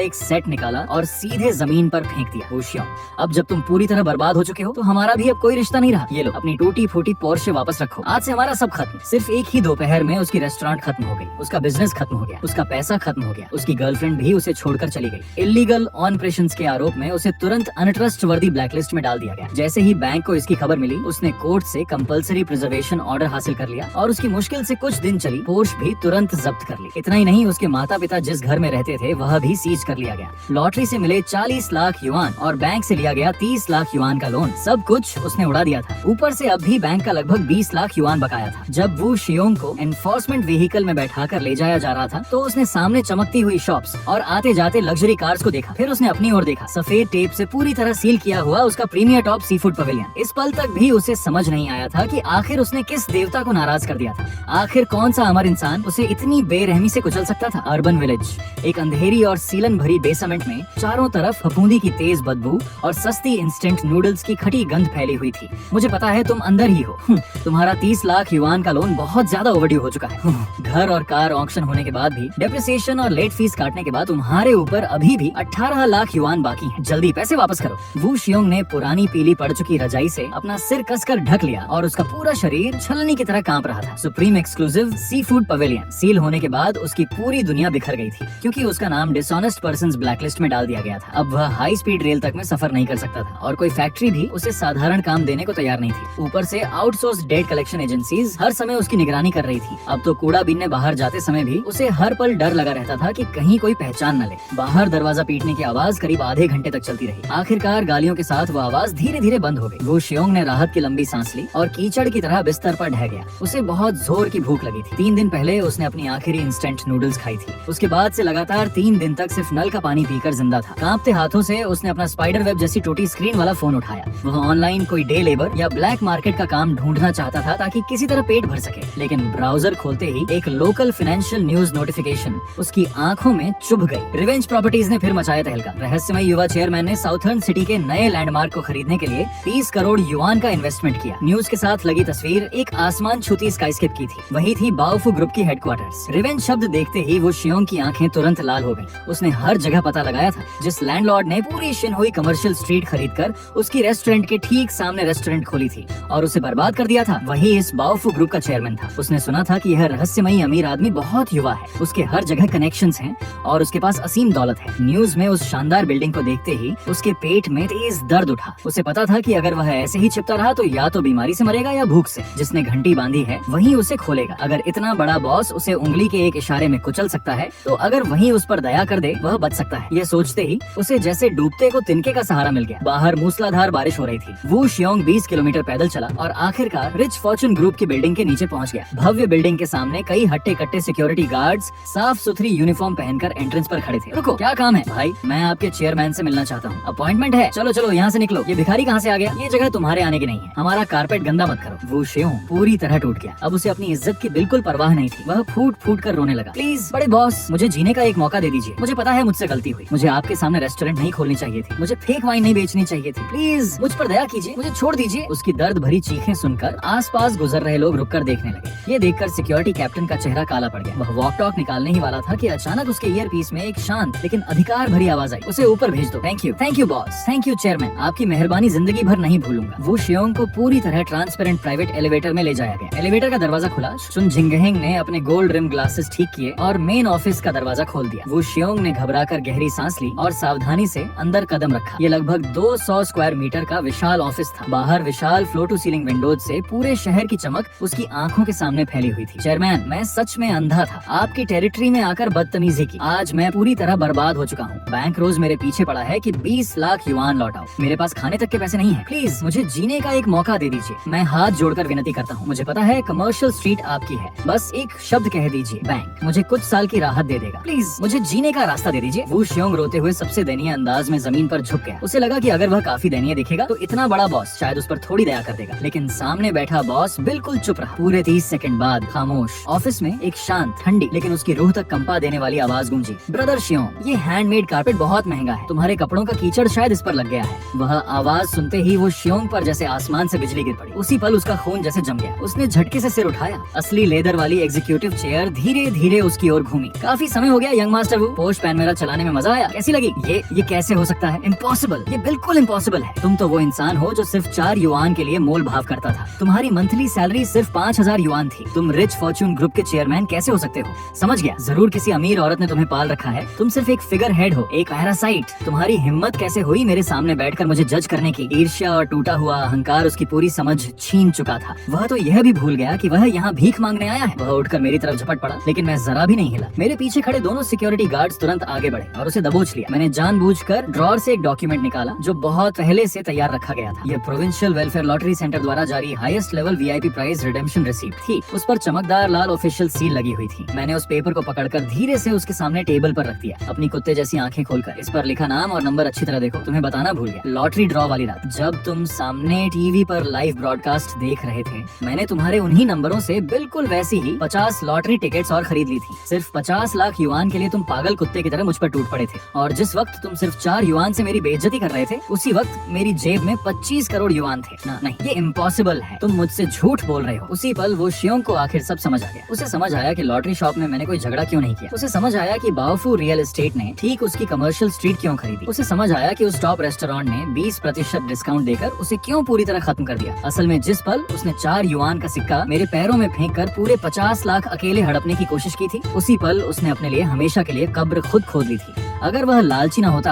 एक सेट निकाला और सीधे जमीन पर फेंक दिया। वू शियोंग, अब जब तुम पूरी तरह बर्बाद हो चुके हो तो हमारा भी अब कोई रिश्ता नहीं रहा। ये लो अपनी टूटी फूटी पोर्शे वापस रखो। आज से हमारा सब खत्म। सिर्फ एक ही दोपहर में उसकी रेस्टोरेंट खत्म हो गई, उसका बिजनेस खत्म हो गया, उसका पैसा खत्म हो गया, उसकी गर्लफ्रेंड भी उसे छोड़कर चली गई। इलीगल ऑपरेशंस के आरोप में उसे तुरंत अनट्रस्टवर्दी ब्लैकलिस्ट में डाल दिया गया। जैसे ही बैंक को इसकी खबर मिली, उसने कोर्ट से कंपल्सरी प्रिजर्वेशन ऑर्डर हासिल कर लिया और उसकी मुश्किल से कुछ दिन चली पोर्श भी तुरंत जब्त कर ली। इतना ही नहीं, उसके माता पिता जिस घर में रहते थे वह भी सीज कर लिया गया। लॉटरी से मिले 40 लाख युआन और बैंक से लिया गया 30 लाख युआन का लोन, सब कुछ उसने उड़ा दिया था। ऊपर से अब भी बैंक का लगभग 20 लाख युआन बकाया था। जब वू शियोंग को एनफोर्समेंट व्हीकल में बैठाकर ले जाया जा रहा था तो उसने सामने चमकती हुई शॉप्स और आते जाते लग्जरी कार्स को देखा। फिर उसने अपनी ओर देखा, सफेद टेप से पूरी तरह सील किया हुआ उसका premiere top sea food pavilion. इस पल तक भी उसे समझ नहीं आया था कि आखिर उसने किस देवता को नाराज कर दिया था। आखिर कौन सा अमर इंसान उसे इतनी बेरहमी से कुचल सकता था। अर्बन विलेज, एक अंधेरी और सीलन भरी बेसमेंट में चारों तरफ फफूंदी की तेज बदबू और सस्ती इंस्टेंट नूडल्स की खटी गंध फैली हुई थी। मुझे पता है तुम अंदर ही हो। तुम्हारा 30 लाख युआन का लोन बहुत ज्यादा ओवरड्यू हो चुका है। घर और कार ऑक्शन होने के बाद भी, डेप्रिसिएशन और लेट फीस काटने के बाद तुम्हारे ऊपर अभी भी 18 लाख युआन बाकी है। जल्दी पैसे वापस करो। वू शियोंग ने पुरानी पीली पड़ चुकी रजाई से अपना सिर कसकर ढक लिया और उसका पूरा शरीर छलनी की तरह कांप रहा था। Supreme exclusive sea food pavilion seal होने के बाद उसकी पूरी दुनिया बिखर गई थी, क्योंकि उसका नाम डिसऑनेस्ट पर्सन्स ब्लैकलिस्ट में डाल दिया गया था। अब वह हाई स्पीड रेल तक में सफर नहीं कर सकता था और कोई फैक्ट्री भी उसे साधारण काम देने को तैयार नहीं थी। ऊपर से आउटसोर्स डेट कलेक्शन एजेंसीज हर समय उसकी निगरानी कर रही थी। अब तो कूड़ा बीनने बाहर जाते समय भी उसे हर पल डर लगा रहता था कि कहीं कोई पहचान न ले। बाहर दरवाजा पीटने की आवाज करीब आधे घंटे तक चलती रही। आखिरकार गालियों के साथ वह आवाज धीरे धीरे बंद हो गई। वू शियोंग ने राहत की लंबी सांस ली और कीचड़ की तरह बिस्तर पर ढह गया। उसे बहुत जोर की भूख लगी थी। 3 दिन पहले उसने अपनी आखिरी इंस्टेंट नूडल्स खाई थी। उसके बाद से लगातार 3 दिन तक सिर्फ नल का पानी पीकर जिंदा था। कांपते हाथों से उसने अपना स्पाइडर वेब जैसी टूटी स्क्रीन वाला फोन उठाया। वह ऑनलाइन कोई डे लेबर या ब्लैक मार्केट का काम ढूंढना चाहता था ताकि किसी तरह पेट भर सके। लेकिन ब्राउजर खोलते ही एक लोकल फाइनेंशियल न्यूज नोटिफिकेशन उसकी आंखों में चुभ गई। रिवेंज प्रॉपर्टीज ने फिर मचाया तहलका। रहस्यमय युवा चेयरमैन ने साउथर्न सिटी के नए लैंडमार्क को खरीदने के लिए 30 करोड़ युआन का इन्वेस्टमेंट किया। न्यूज के साथ लगी तस्वीर एक आसमान छूती स्काईस्केप की थी। वही थी बाओफू ग्रुप की हेडक्वार्टर्स। रिवेंज शब्द देखते ही वो शियोंग की आंखें तुरंत लाल हो गईं। उसने हर जगह पता लगाया था। जिस लैंडलॉर्ड ने पूरी शिनहुई कमर्शियल स्ट्रीट खरीदकर उसकी रेस्टोरेंट के ठीक सामने रेस्टोरेंट खोली थी और उसे बर्बाद कर दिया था, वही इस बाओफू ग्रुप का चेयरमैन था। उसने सुना था कि यह रहस्यमयी अमीर आदमी बहुत युवा है, उसके हर जगह कनेक्शंस हैं और उसके पास असीम दौलत है। न्यूज में उस शानदार बिल्डिंग को देखते ही उसके पेट में तेज दर्द उठा। उसे पता था कि अगर वह ऐसे ही छिपता रहा तो या तो बीमारी से मरेगा या भूख से। जिसने घंटी बांधी है वही उसे खोलेगा। अगर इतना बड़ा बॉस उसे उंगली के एक इशारे में कुचल सकता है तो अगर वही उस पर दया कर दे वह बच सकता है। यह सोचते ही उसे जैसे डूबते को तिनके का सहारा मिल गया। बाहर मूसलाधार बारिश हो रही थी। वू शियोंग 20 किलोमीटर पैदल चला और आखिरकार रिच फॉर्चून ग्रुप की बिल्डिंग के नीचे पहुंच गया। भव्य बिल्डिंग के सामने कई हट्टे कट्टे सिक्योरिटी गार्ड्स साफ सुथरी यूनिफॉर्म पहनकर एंट्रेंस पर खड़े थे। रुको, क्या काम है? भाई, मैं आपके चेयरमैन से मिलना चाहता हूँ। अपॉइंटमेंट है? चलो चलो यहाँ से निकलो। ये भिखारी कहाँ से आ गया? ये जगह तुम्हारे आने की नहीं है। हमारा कारपेट गंदा मत करो। वो शियोंग पूरी तरह टूट गया। अब उसे अपनी इज्जत की बिल्कुल परवाह नहीं थी। वह फूट फूट कर रोने लगा। प्लीज बड़े बॉस, मुझे जीने का एक मौका दे दीजिए। मुझे पता है मुझसे गलती हुई। मुझे आपके सामने रेस्टोरेंट नहीं खोलनी चाहिए थी। मुझे फेक वाइन नहीं बेचनी चाहिए थी। प्लीज मुझ पर दया कीजिए, मुझे छोड़ दीजिए। उसकी दर्द भरी चीखें सुनकर आसपास गुजर रहे लोग रुककर देखने लगे। ये देखकर सिक्योरिटी कैप्टन का चेहरा काला पड़ गया। वह वॉक टॉक निकालने ही वाला था कि अचानक उसके ईयरपीस में एक शांत लेकिन अधिकार भरी आवाज आई। उसे ऊपर भेज दो। Thank you boss. Thank you chairman. आपकी मेहरबानी जिंदगी भर नहीं भूलूंगा। वो शियोंग को पूरी तरह ट्रांसपेरेंट प्राइवेट एलिवेटर में ले जाया गया। एलिवेटर का दरवाजा खुला। सुन जिंगहेंग ने अपने गोल्ड रिम ग्लासेस ठीक किए और मेन ऑफिस का दरवाजा खोल दिया। वो शियोंग ने घबराकर गहरी सांस ली और सावधानी से अंदर कदम रखा। ये लगभग 200 स्क्वायर मीटर का विशाल ऑफिस था। बाहर विशाल फ्लोर टू सीलिंग विंडोज से पूरे शहर की चमक उसकी आंखों के सामने फैली हुई थी। चेयरमैन, मैं सच में अंधा था। आपकी टेरिटरी में आकर बदतमीजी की। आज मैं पूरी तरह बर्बाद हो चुका हूँ। बैंक रोज मेरे पीछे पड़ा है कि 20 लाख युआन लौटाओ। मेरे पास खाने तक के पैसे नहीं है। प्लीज मुझे जीने का एक मौका दे दीजिए। मैं हाथ जोड़कर विनती करता हूँ। मुझे पता है कमर्शियल स्ट्रीट आपकी है। बस एक शब्द कह दीजिए, बैंक मुझे कुछ साल की राहत दे देगा। प्लीज मुझे जीने का रास्ता दे दीजिए। वो शियोंग रोते हुए सबसे दयनीय अंदाज में जमीन पर झुक गया। उसे लगा कि अगर वह काफी दयनीय दिखेगा तो इतना बड़ा बॉस शायद उस पर थोड़ी दया कर देगा। लेकिन सामने बैठा बॉस बिल्कुल चुप रहा। पूरे 30 सेकंड बाद खामोश। ऑफिस में एक शांत, ठंडी लेकिन उसकी रूह तक कंपा देने वाली आवाज गूंजी। ब्रदर शियोंग, ये हैंडमेड कारपेट बहुत महंगा है, तुम्हारे कपड़ों का कीचड़ शायद इस पर लग गया है। वह आवाज सुनते ही वो शियोंग पर जैसे आसमान से बिजली गिर पड़ी। उसी पल उसका खून जैसे जम गया। उसने झटके से सिर उठाया। असली लेदर वाली एग्जीक्यूटिव चेयर धीरे धीरे उसकी ओर घूमी। काफी समय हो गया यंग मास्टर वु, पोश पैनमेरा चलाने में मजा आया, कैसी लगी? ये कैसे हो सकता है? इम्पॉसिबल, ये बिल्कुल इम्पॉसिबल है। तुम तो वो इंसान हो जो सिर्फ 4 युआन के लिए मोल भाव करता था। तुम्हारी मंथली सैलरी सिर्फ 5000 युआन थी। तुम रिच फॉर्च्यून ग्रुप के चेयरमैन कैसे हो सकते हो? समझ गया, जरूर किसी अमीर औरत ने तुम्हें पाल रखा है। तुम सिर्फ एक फिगर हेड हो, एक पैरासाइट। तुम्हारी हिम्मत कैसे हुई मेरे सामने बैठकर मुझे जज करने की? ईर्ष्या और टूटा हुआ अहंकार उसकी पूरी समझ छीन चुका था। वह तो यह भी भूल गया कि वह यहाँ भीख मांगने आया है। वह उठकर मेरी तरफ झपट पड़ा, लेकिन मैं जरा भी नहीं हिला। मेरे पीछे खड़े दोनों सिक्योरिटी गार्ड्स तुरंत आगे बढ़े और उसे दबोच लिया। मैंने जानबूझकर ड्रॉर से एक डॉक्यूमेंट निकाला जो बहुत पहले से तैयार रखा गया था। यह प्रोविंशियल वेलफेयर लॉटरी सेंटर द्वारा जारी highest level VIP prize redemption receipt थी। उस पर चमकदार लाल ऑफिशियल सील लगी हुई थी। मैंने उस पेपर को पकड़कर धीरे से उसके सामने टेबल पर रख दिया, अपनी कुत्ते जैसी आंखें खोलकर। इस पर लिखा नाम और नंबर अच्छी तरह देखो, तुम्हें बताना भूल गया। लॉटरी ड्रॉ वाली रात जब तुम सामने टीवी पर लाइव ब्रॉडकास्ट देख रहे थे, मैंने तुम्हारे उन्हीं नंबरों से बिल्कुल वैसी ही 50 लॉटरी टिकट्स और खरीद ली थी। सिर्फ 50 लाख युआन के लिए तुम पागल कुत्ते की तरह मुझ पर टूट पड़े थे। और जिस वक्त तुम सिर्फ 4 युआन से मेरी बेइज्जती कर रहे थे, उसी वक्त मेरी जेब में 25 करोड़ युआन थे। ना नहीं, ये इम्पॉसिबल है, तुम मुझसे झूठ बोल रहे हो। उसी पल वो शियोंग को आखिर सब समझ आ गया। उसे समझ आया कि लॉटरी शॉप में मैंने कोई झगड़ा क्यों नहीं किया। उसे समझ आया कि बाओफू रियल एस्टेट ने ठीक उसकी कमर्शियल स्ट्रीट क्यों खरीदी। उसे समझ आया कि उस टॉप रेस्टोरेंट ने 20% डिस्काउंट देकर उसे क्यों पूरी तरह खत्म कर दिया। असल में जिस पल उसने 4 युआन का सिक्का मेरे पैरों में फेंक कर पूरे 50 लाख अकेले हड़पने की कोशिश की थी, उसी पल उसने अपने लिए हमेशा के लिए कब्र खुद खोद ली थी। अगर वह लालची न होता,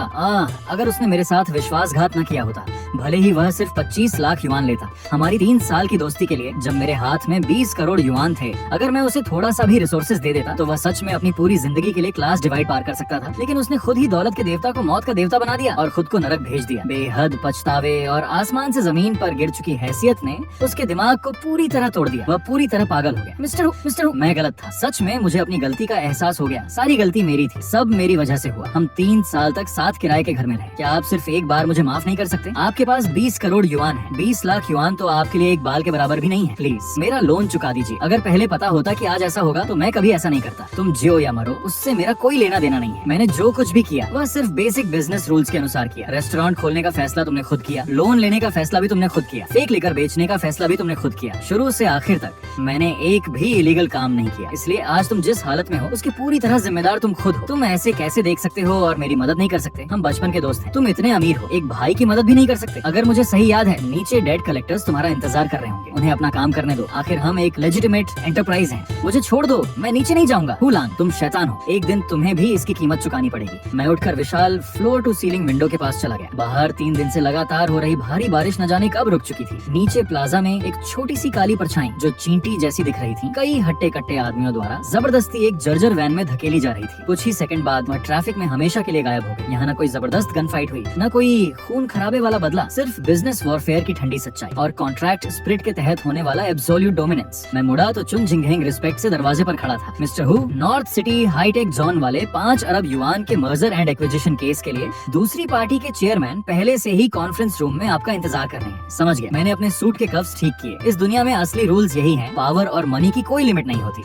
अगर उसने मेरे साथ विश्वासघात न किया होता, भले ही वह सिर्फ 25 लाख युआन लेता, हमारी 3 साल की दोस्ती के लिए जब मेरे हाथ में 20 करोड़ युआन थे, अगर मैं उसे थोड़ा सा भी रिसोर्सेज दे देता तो वह सच में अपनी पूरी जिंदगी के लिए क्लास डिवाइड पार कर सकता था। लेकिन उसने खुद ही दौलत के देवता को मौत का देवता बना दिया और खुद को नरक भेज दिया। बेहद पछतावे और आसमान से जमीन पर गिर चुकी हैसियत ने उसके दिमाग को पूरी तरह तोड़ दिया। वह पूरी तरह पागल हो गया। मिस्टर हु, मैं गलत था। सच में मुझे अपनी गलती का एहसास हो गया। सारी गलती मेरी थी, सब मेरी वजह से हुआ। हम 3 साल तक साथ किराए के घर में रहे। क्या आप सिर्फ एक बार मुझे माफ नहीं कर सकते? आपके पास 20 करोड़ युआन है। 20 लाख युआन तो आपके लिए एक बाल के बराबर भी नहीं है। प्लीज मेरा लोन चुका दीजिए। अगर पहले पता होता कि आज ऐसा होगा तो मैं कभी ऐसा नहीं करता। तुम जियो या मरो, उससे मेरा कोई लेना देना नहीं है। मैंने जो कुछ भी किया वह सिर्फ बेसिक बिजनेस रूल्स के अनुसार किया। रेस्टोरेंट खोलने का फैसला तुमने खुद किया, लोन लेने का फैसला भी तुमने खुद किया, फेक लेकर बेचने का फैसला भी तुमने खुद किया। शुरू से आखिर तक मैंने एक भी इलीगल काम नहीं किया। इसलिए आज तुम जिस हालत में हो उसकी पूरी तरह जिम्मेदार तुम खुद हो। तुम ऐसे कैसे देख सकते हो और मेरी मदद नहीं कर सकते? हम बचपन के दोस्त हैं। तुम इतने अमीर हो, एक भाई की मदद भी नहीं कर सकते? अगर मुझे सही याद है, नीचे डेट कलेक्टर्स तुम्हारा इंतजार कर रहे होंगे। उन्हें अपना काम करने दो, आखिर हम एक लेजिटिमेट एंटरप्राइज हैं। मुझे छोड़ दो, मैं नीचे नहीं जाऊंगा। हुलांग, तुम शैतान हो, एक दिन तुम्हें भी इसकी कीमत चुकानी पड़ेगी। मैं उठकर विशाल फ्लोर टू सीलिंग विंडो के पास चला गया। बाहर 3 दिन से लगातार हो रही भारी बारिश न जाने कब रुक चुकी थी। नीचे प्लाजा में एक छोटी सी काली परछाई जो चींटी जैसी दिख रही थी, कई हट्टे कट्टे आदमियों द्वारा जबरदस्ती एक जर्जर वैन में धकेली जा रही थी। कुछ ही सेकंड बाद वह ट्रैफिक में हमेशा के लिए गायब हो गई। यहाँ न कोई जबरदस्त गन फाइट हुई, न कोई खून खराबे वाला बदला, सिर्फ बिजनेस वॉरफेयर की ठंडी सच्चाई और कॉन्ट्रैक्ट स्पिरिट के तहत होने वाला एब्सोल्यूट डोमिनेंस। मैं मुड़ा तो चुन जिंगहेंग रिस्पेक्ट से दरवाजे पर खड़ा था। Mister Hu, north city hi tech zone वाले 5 अरब युआन के मर्जर एंड एक्विजिशन केस के लिए दूसरी पार्टी के चेयरमैन पहले से ही कॉन्फ्रेंस रूम में आपका इंतजार कर रहे हैं। समझ गया। मैंने अपने सूट के कफ्स ठीक किए। इस दुनिया में असली रूल्स यही हैं, पावर और मनी की कोई लिमिट नहीं होती।